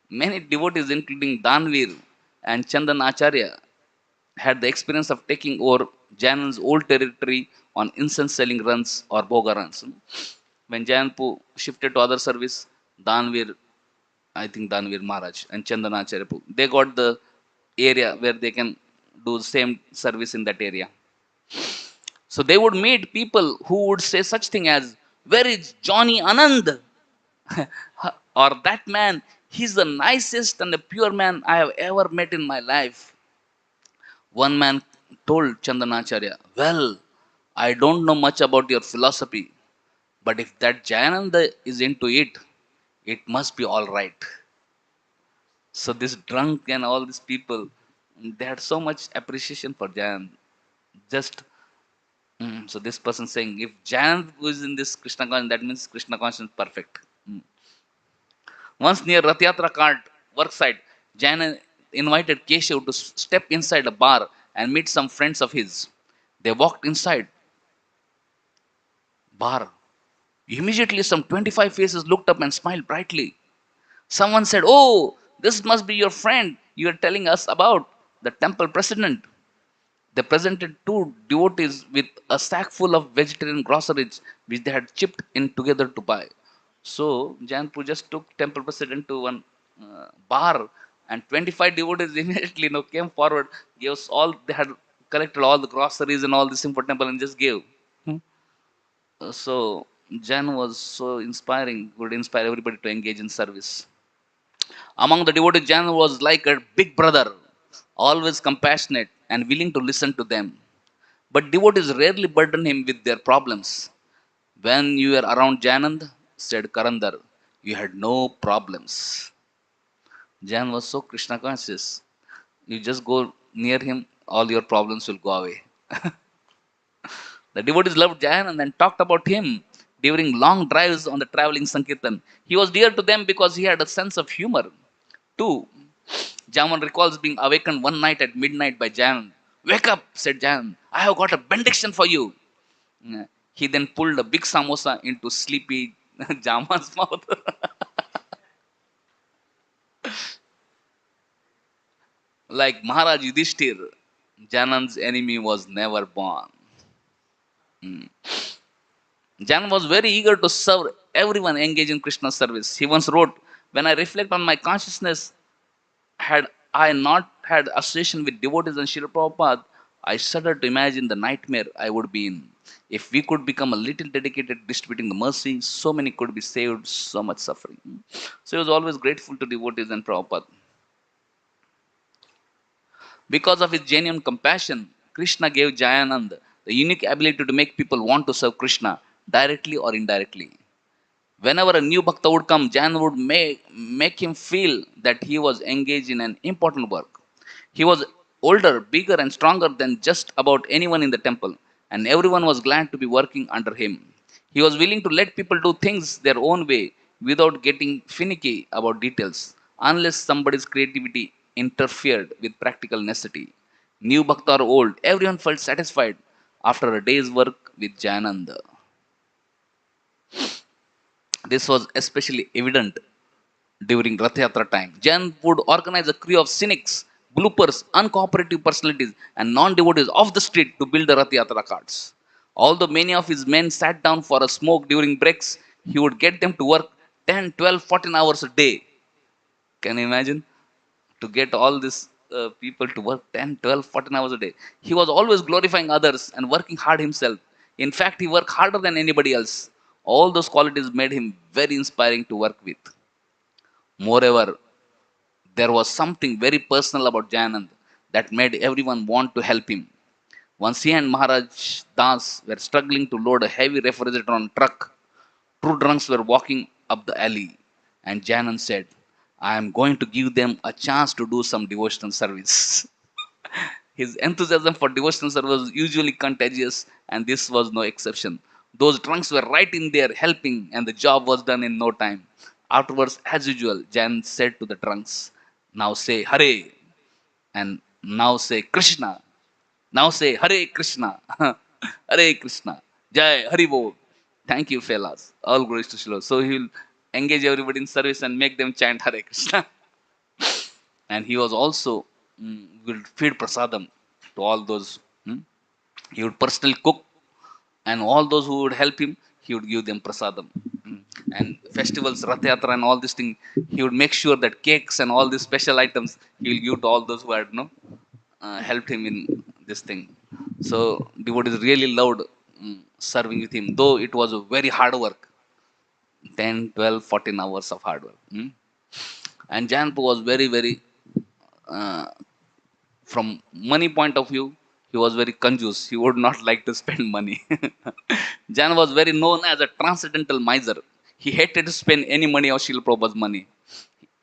Many devotees, including Danvir and Chandan Acharya, had the experience of taking over Jayanand's old territory on incense selling runs or boga runs. When Jayanpu shifted to other service, Danvir, I think Danvir Maharaj and Chandan Acharya, they got the area where they can do the same service in that area. So they would meet people who would say such thing as, "Where is Johnny Anand?" Or "That man, he's the nicest and the pure man I have ever met in my life." One man told Chandanacharya, "Well, I don't know much about your philosophy, but if that Jayananda is into it, it must be all right." So this drunk and all these people, they had so much appreciation for Jayananda. Just so this person saying, if Jayananda is in this Krishna consciousness, that means Krishna consciousness is perfect. Once near Rath Yatra cart worksite, Jayananda invited Keshav to step inside a bar and meet some friends of his. They walked inside bar. Immediately, some 25 faces looked up and smiled brightly. Someone said, "Oh, this must be your friend you are telling us about, the temple president." They presented two devotees with a sack full of vegetarian groceries which they had chipped in together to buy. So Janpu just took temple president to one bar, and 25 devotees immediately came forward, gave us all, they had collected all the groceries and all this thing for temple and just gave. Hmm. So Jan was so inspiring, would inspire everybody to engage in service. Among the devotees, Jan was like a big brother, always compassionate and willing to listen to them. But devotees rarely burden him with their problems. "When you were around Janand," said Karandar, "you had no problems." Jan was so Krishna conscious. You just go near him, all your problems will go away. The devotees loved Jayanand and talked about him during long drives on the traveling Sankirtan. He was dear to them because he had a sense of humor. Too, Jaman recalls being awakened one night at midnight by Jayanand. "Wake up," said Jayanand. "I have got a benediction for you." He then pulled a big samosa into sleepy Jaman's mouth. Like Maharaj Yudhishthir, Janan's enemy was never born. Mm. Jan was very eager to serve everyone engaged in Krishna's service. He once wrote, "When I reflect on my consciousness, had I not had association with devotees and Srila Prabhupada, I shudder to imagine the nightmare I would be in. If we could become a little dedicated distributing the mercy, so many could be saved, so much suffering." So he was always grateful to devotees and Prabhupada. Because of his genuine compassion, Krishna gave Jayanand the unique ability to make people want to serve Krishna directly or indirectly. Whenever a new bhakta would come, Jan would make him feel that he was engaged in an important work. He was older, bigger, and stronger than just about anyone in the temple, and everyone was glad to be working under him. He was willing to let people do things their own way without getting finicky about details, unless somebody's creativity interfered with practical necessity. New bhakta or old, everyone felt satisfied after a day's work with Jayananda. This was especially evident during Rath Yatra time. Jan would organize a crew of cynics, bloopers, uncooperative personalities, and non devotees off the street to build the Rath Yatra carts. Although many of his men sat down for a smoke during breaks, he would get them to work 10, 12, 14 hours a day. Can you imagine? To get all these people to work 10, 12, 14 hours a day. He was always glorifying others and working hard himself. In fact, he worked harder than anybody else. All those qualities made him very inspiring to work with. Moreover, there was something very personal about Jayanand that made everyone want to help him. Once he and Maharaj Das were struggling to load a heavy refrigerator on a truck. Two drunks were walking up the alley, and Jayanand said, "I am going to give them a chance to do some devotional service." His enthusiasm for devotional service was usually contagious, and this was no exception. Those drunks were right in there helping, and the job was done in no time. Afterwards, as usual, Jan said to the drunks, "Now say Hare, and now say Krishna. Now say Hare Krishna, Hare Krishna, Jai Hari Bol." Thank you, fellas. All glories to Shilo. So he will engage everybody in service and make them chant Hare Krishna. And he was also will feed prasadam to all those. He would personally cook, and all those who would help him, he would give them prasadam. And festivals, Rath Yatra, and all these things, he would make sure that cakes and all these special items he will give to all those who had helped him in this thing. So devotees really loved serving with him, though it was a very hard work, 10, 12, 14 hours of hard work. And Janpu was very, very uh, from money point of view, he was very conjuice. He would not like to spend money. Jan was very known as a transcendental miser. He hated to spend any money of Srila Prabhupada's money.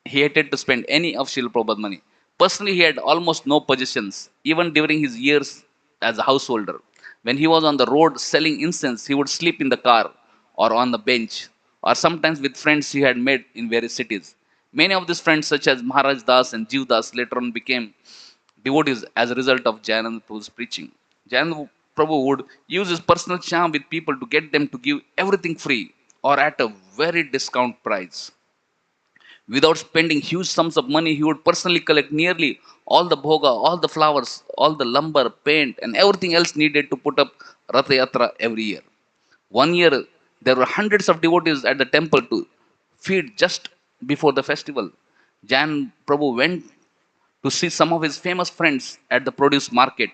He hated to spend any of Srila Prabhupada's money. Personally, he had almost no possessions, even during his years as a householder. When he was on the road selling incense, he would sleep in the car or on the bench, or sometimes with friends he had made in various cities. Many of these friends, such as Maharaj Das and Jiv Das, later on became devotees as a result of Jayananda Prabhu's preaching. Jayananda Prabhu would use his personal charm with people to get them to give everything free or at a very discount price. Without spending huge sums of money, he would personally collect nearly all the bhoga, all the flowers, all the lumber, paint, and everything else needed to put up Ratha Yatra every year. One year, there were hundreds of devotees at the temple to feed just before the festival. Jan Prabhu went to see some of his famous friends at the produce market.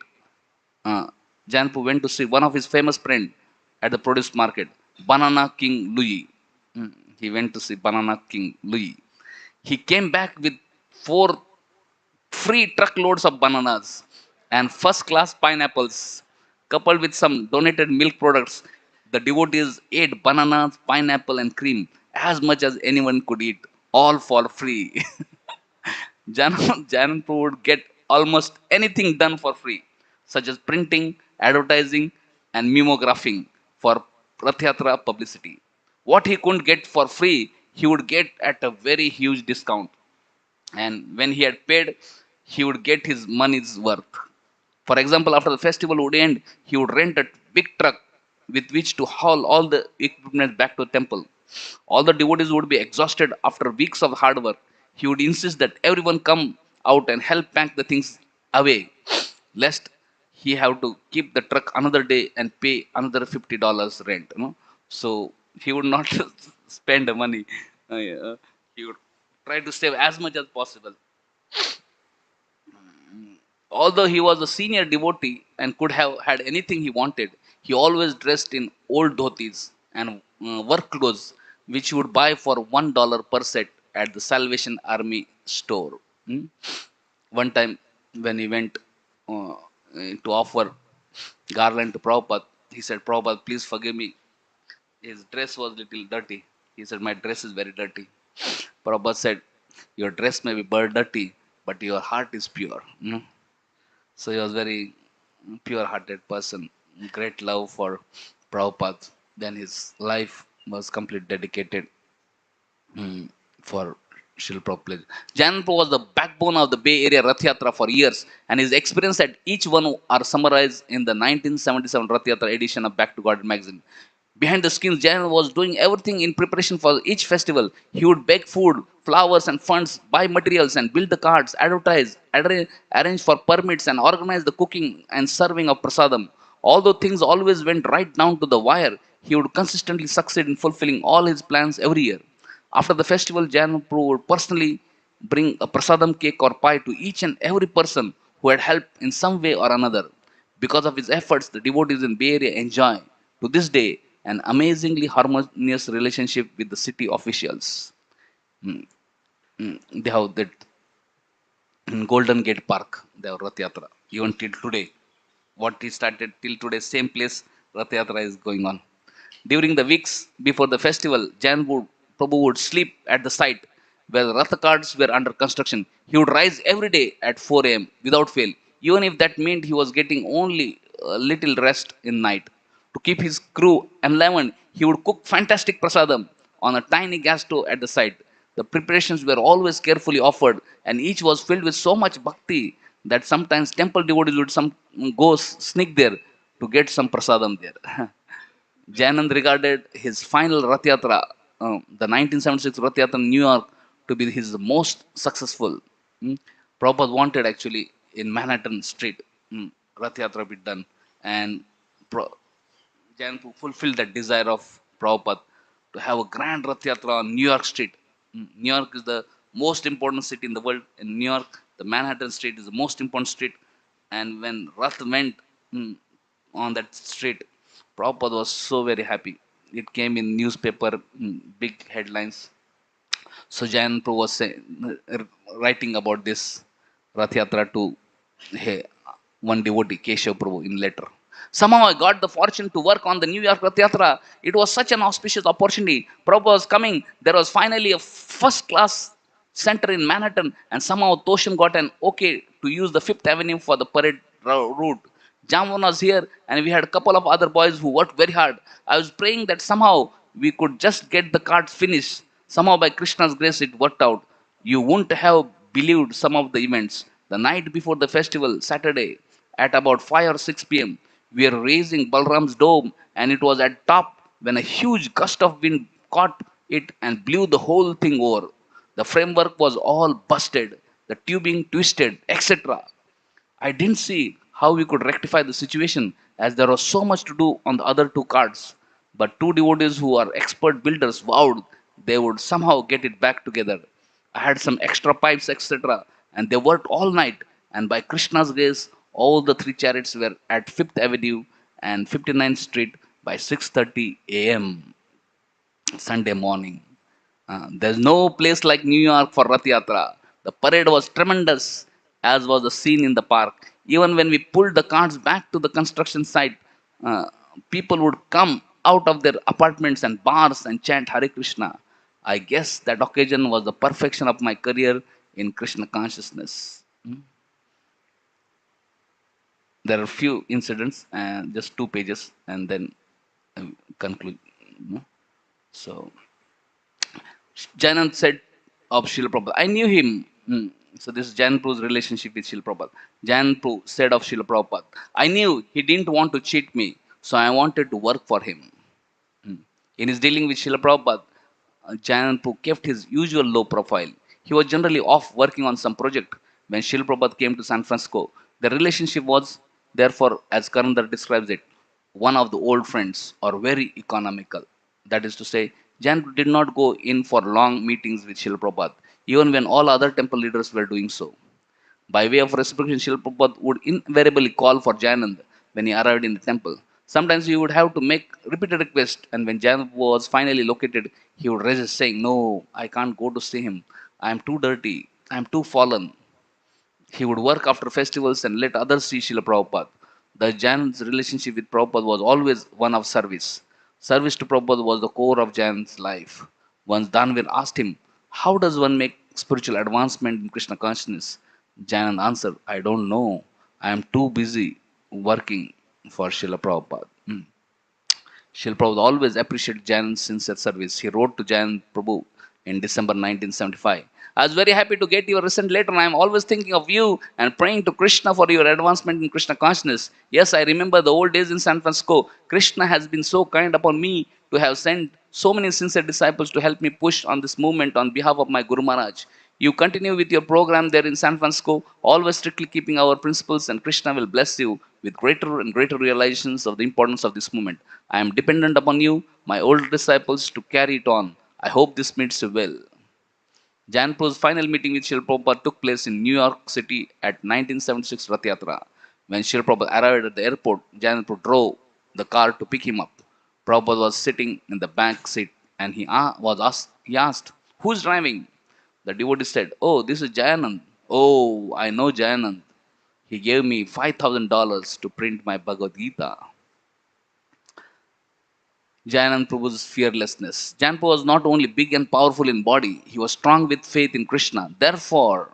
Uh, Janpu went to see one of his famous friends at the produce market, Banana King Louis. He went to see Banana King Louis. He came back with 4 free truckloads of bananas and first class pineapples, coupled with some donated milk products. The devotees ate bananas, pineapple, and cream as much as anyone could eat, all for free. Janpu would get almost anything done for free, such as printing, advertising, and memographing for Rath Yatra publicity. What he couldn't get for free, he would get at a very huge discount. And when he had paid, he would get his money's worth. For example, after the festival would end, he would rent a big truck with which to haul all the equipment back to the temple. All the devotees would be exhausted after weeks of hard work. He would insist that everyone come out and help pack the things away, lest he have to keep the truck another day and pay another $50 rent. So he would not spend the money. He would try to save as much as possible. Although he was a senior devotee and could have had anything he wanted, he always dressed in old dhotis and work clothes, which he would buy for $1 per set at the Salvation Army store. Hmm? One time, when he went uh, to offer garland to Prabhupada, he said, "Prabhupada, please forgive me. His dress was little dirty." He said, "My dress is very dirty." Prabhupada said, "Your dress may be bird dirty, but your heart is pure." So he was very pure-hearted person, great love for Prabhupada. Then his life was completely dedicated for Srila Prabhupada. Janpa was the backbone of the Bay Area Rath Yatra for years, and his experience at each one are summarized in the 1977 Rath Yatra edition of Back to God magazine. Behind the scenes, Jan was doing everything in preparation for each festival. He would beg food, flowers, and funds, buy materials, and build the cards, advertise, arrange for permits, and organize the cooking and serving of prasadam. Although things always went right down to the wire, he would consistently succeed in fulfilling all his plans every year. After the festival, Jan Prabhu would personally bring a prasadam cake or pie to each and every person who had helped in some way or another. Because of his efforts, the devotees in Bay Area enjoy, to this day, an amazingly harmonious relationship with the city officials. They have that in Golden Gate Park, they have Rath Yatra, even till today. What he started till today, same place Rath Yatra is going on. During the weeks before the festival, Prabhu would sleep at the site where the Ratha cards were under construction. He would rise every day at 4 a.m. without fail, even if that meant he was getting only a little rest in night. To keep his crew enlivened, he would cook fantastic prasadam on a tiny gas stove at the site. The preparations were always carefully offered, and each was filled with so much bhakti that sometimes temple devotees would go sneak there to get some prasadam there. Jayanand regarded his final Rath Yatra, the 1976 Rath Yatra in New York, to be his most successful. Mm. Prabhupada wanted actually in Manhattan Street, Rath Yatra be done, and Jayanand fulfilled that desire of Prabhupada to have a grand Rath Yatra on New York Street. New York is the most important city in the world. In New York, the Manhattan Street is the most important street. And when Rath went mm, on that street, Prabhupada was so very happy. It came in newspaper, big headlines. So Jayan Prabhu was writing about this Rath Yatra to hey, one devotee, Keshav Prabhu, in letter. Somehow I got the fortune to work on the New York Rath Yatra. It was such an auspicious opportunity. Prabhu was coming. There was finally a first class center in Manhattan, and somehow Toshan got an okay to use the Fifth Avenue for the parade route. Jamvan was here, and we had a couple of other boys who worked very hard. I was praying that somehow we could just get the cards finished. Somehow, by Krishna's grace, it worked out. You wouldn't have believed some of the events. The night before the festival, Saturday, at about 5 or 6 p.m., we were raising Balram's dome, and it was at top when a huge gust of wind caught it and blew the whole thing over. The framework was all busted, the tubing twisted, etc. I didn't see how we could rectify the situation as there was so much to do on the other two cards. But two devotees who are expert builders vowed they would somehow get it back together. I had some extra pipes, etc., and they worked all night. And by Krishna's grace, all the three chariots were at 5th Avenue and 59th Street by 6:30 a.m. Sunday morning. There's no place like New York for Rath Yatra. The parade was tremendous, as was the scene in the park. Even when we pulled the carts back to the construction site, uh, people would come out of their apartments and bars and chant Hare Krishna. I guess that occasion was the perfection of my career in Krishna consciousness. There are few incidents, just 2 pages, and then conclude. So. Janan said of Srila Prabhupada, I knew him. So this is Janan Prabhu's relationship with Srila Prabhupada. Janan Prabhu said of Srila Prabhupada, I knew he didn't want to cheat me, so I wanted to work for him. In his dealing with Srila Prabhupada, Janan Prabhu kept his usual low profile. He was generally off working on some project. When Srila Prabhupada came to San Francisco, the relationship was Therefore, as Karandar describes it, one of the old friends are very economical. That is to say, Jan did not go in for long meetings with Srila Prabhupada, even when all other temple leaders were doing so. By way of reciprocation, Srila Prabhupada would invariably call for Jayanand when he arrived in the temple. Sometimes he would have to make repeated requests, and when Jayanand was finally located, he would resist, saying, "No, I can't go to see him. I am too dirty. I am too fallen." He would work after festivals and let others see Srila Prabhupada. The Jain's relationship with Prabhupada was always one of service. Service to Prabhupada was the core of Jain's life. Once Danvir asked him, "How does one make spiritual advancement in Krishna consciousness?" Jain answered, "I don't know. I am too busy working for Srila Prabhupada." Srila Prabhupada always appreciated Jain's sincere service. He wrote to Jain Prabhu in December 1975. "I was very happy to get your recent letter, and I am always thinking of you and praying to Krishna for your advancement in Krishna consciousness. Yes, I remember the old days in San Francisco. Krishna has been so kind upon me to have sent so many sincere disciples to help me push on this movement on behalf of my Guru Maharaj. You continue with your program there in San Francisco, always strictly keeping our principles, and Krishna will bless you with greater and greater realizations of the importance of this movement. I am dependent upon you, my old disciples, to carry it on. I hope this meets you well." Janpur's final meeting with Srila Prabhupada took place in New York City at 1976 Rath Yatra. When Srila Prabhupada arrived at the airport, Janpur drove the car to pick him up. Prabhupada was sitting in the back seat, and he asked, "Who's driving?" The devotee said, "Oh, this is Jayanand." "Oh, I know Jayanand. He gave me $5,000 to print my Bhagavad Gita." Jayanand Prabhu's fearlessness. Jayanand Prabhu was not only big and powerful in body, he was strong with faith in Krishna. Therefore,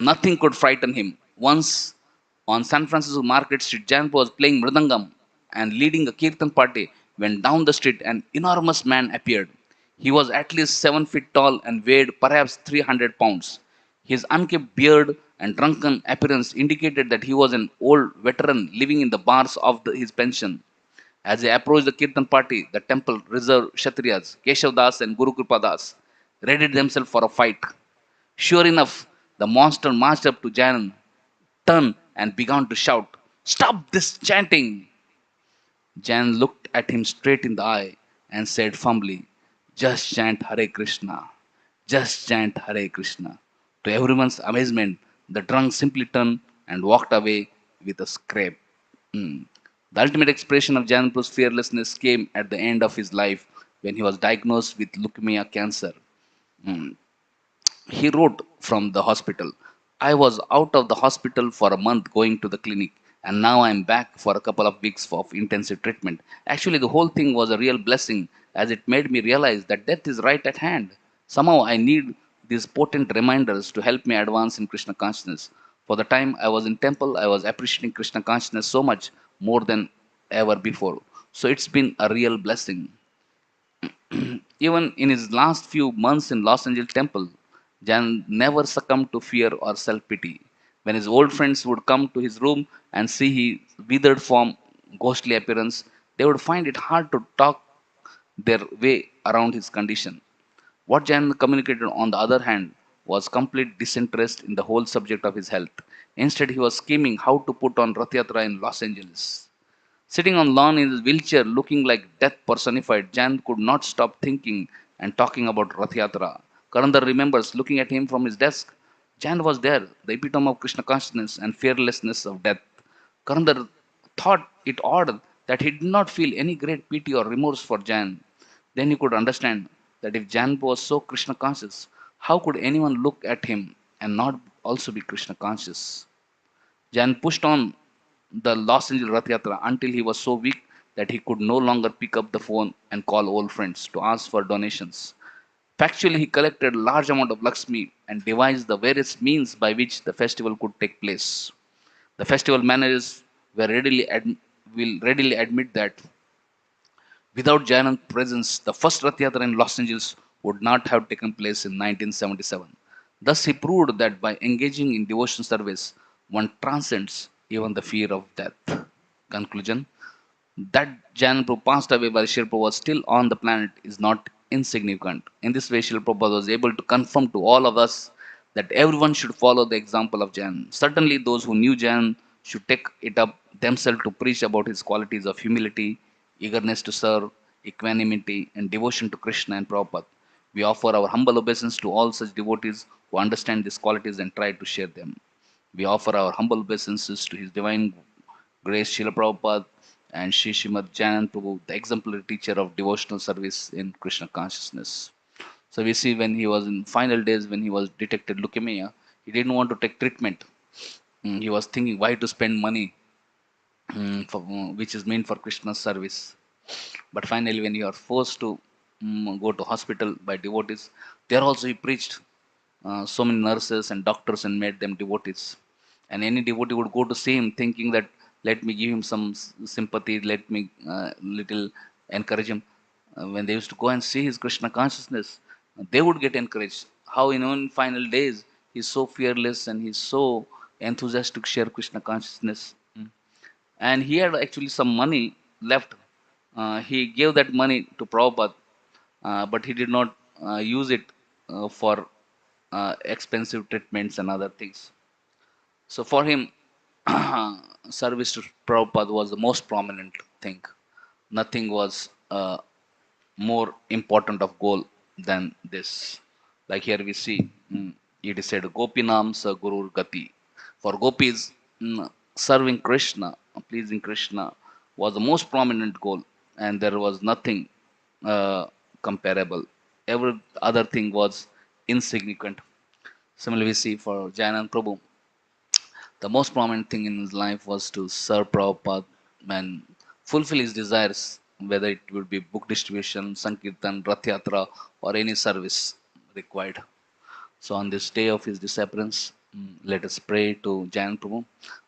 nothing could frighten him. Once on San Francisco Market Street, Jayanand Prabhu was playing Mridangam and leading a Kirtan party. When down the street, an enormous man appeared. He was at least 7 feet tall and weighed perhaps 300 pounds. His unkempt beard and drunken appearance indicated that he was an old veteran living in the bars of his pension. As they approached the Kirtan party, the temple reserve Kshatriyas, Keshav Das and Guru Kripa Das, readied themselves for a fight. Sure enough, the monster marched up to Janan, turned, and began to shout, "Stop this chanting!" Jan looked at him straight in the eye and said firmly, "Just chant Hare Krishna. Just chant Hare Krishna." To everyone's amazement, the drunk simply turned and walked away with a scrape. Mm. The ultimate expression of Janpu's fearlessness came at the end of his life when he was diagnosed with leukemia cancer. Mm. He wrote from the hospital, "I was out of the hospital for a month going to the clinic, and now I'm back for a couple of weeks of intensive treatment. Actually, the whole thing was a real blessing as it made me realize that death is right at hand. Somehow I need these potent reminders to help me advance in Krishna consciousness. For the time I was in temple, I was appreciating Krishna consciousness so much more than ever before. So it's been a real blessing." Even in his last few months in Los Angeles temple, Jan never succumbed to fear or self-pity. When his old friends would come to his room and see his withered form, ghostly appearance, they would find it hard to talk their way around his condition. What Jan communicated, on the other hand, was complete disinterest in the whole subject of his health. Instead, he was scheming how to put on Rath Yatra in Los Angeles. Sitting on lawn in his wheelchair, looking like death personified, Jan could not stop thinking and talking about Rath Yatra. Karandar remembers looking at him from his desk. Jan was there, the epitome of Krishna consciousness and fearlessness of death. Karandar thought it odd that he did not feel any great pity or remorse for Jan. Then he could understand that if Jan was so Krishna conscious, how could anyone look at him and not also be Krishna conscious? Jan pushed on the Los Angeles Rath Yatra until he was so weak that he could no longer pick up the phone and call old friends to ask for donations. Factually, he collected a large amount of Lakshmi and devised the various means by which the festival could take place. The festival managers will readily admit that without Jayanand's presence, the first Rath Yatra in Los Angeles would not have taken place in 1977. Thus, he proved that by engaging in devotion service, one transcends even the fear of death. Conclusion: that Jayanand Prabhu passed away while Srila Prabhu was still on the planet is not insignificant. In this way, Srila Prabhupada was able to confirm to all of us that everyone should follow the example of Jan. Certainly, those who knew Jan should take it up themselves to preach about his qualities of humility, eagerness to serve, equanimity, and devotion to Krishna and Prabhupada. We offer our humble obeisance to all such devotees who understand these qualities and try to share them. We offer our humble obeisances to His Divine Grace Srila Prabhupada and Sri Srimad Jayanand Prabhu, the exemplary teacher of devotional service in Krishna consciousness. So we see when he was in final days, when he was detected leukemia, he didn't want to take treatment. He was thinking why to spend money which is meant for Krishna's service. But finally, when you are forced to go to hospital by devotees, there also he preached so many nurses and doctors and made them devotees. And any devotee would go to see him thinking that let me give him some sympathy, let me little encourage him. When they used to go and see his Krishna consciousness, they would get encouraged. How in final days he's so fearless and he's so enthusiastic to share Krishna consciousness. And he had actually some money left. He gave that money to Prabhupada, but he did not use it for expensive treatments and other things. So for him, service to Prabhupada was the most prominent thing. Nothing was more important of goal than this. Like here we see, it is said, Gopinam sa Gurur Gati. For gopis, serving Krishna, pleasing Krishna was the most prominent goal, and there was nothing comparable. Every other thing was insignificant. Similarly, we see for Jayanand Prabhu, the most prominent thing in his life was to serve Prabhupada and fulfill his desires, whether it would be book distribution, Sankirtan, Rath Yatra, or any service required. So, on this day of his disappearance, let us pray to Jayan Prabhu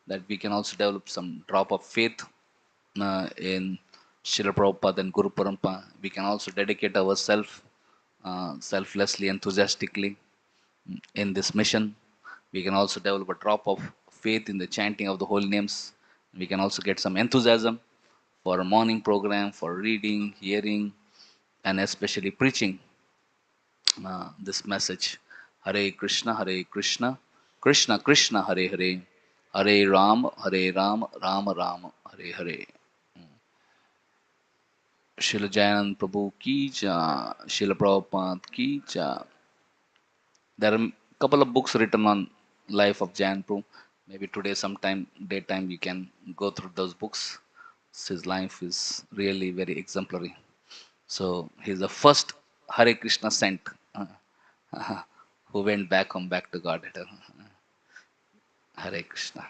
that we can also develop some drop of faith in Srila Prabhupada and Guru Parampara. We can also dedicate ourselves selflessly, enthusiastically in this mission. We can also develop a drop of faith in the chanting of the holy names. We can also get some enthusiasm for a morning program, for reading, hearing, and especially preaching this message. Hare Krishna, Hare Krishna, Krishna Krishna, Hare Hare, Hare Ram, Hare Ram, Rama Rama, Hare Hare. Srila Jayanand Prabhu ki ja, Srila Prabhupada ki ja. There are a couple of books written on life of Jayan Prabhu. Maybe today, sometime, daytime, you can go through those books. His life is really very exemplary. So he's the first Hare Krishna saint who went back home, back to God. Hare Krishna.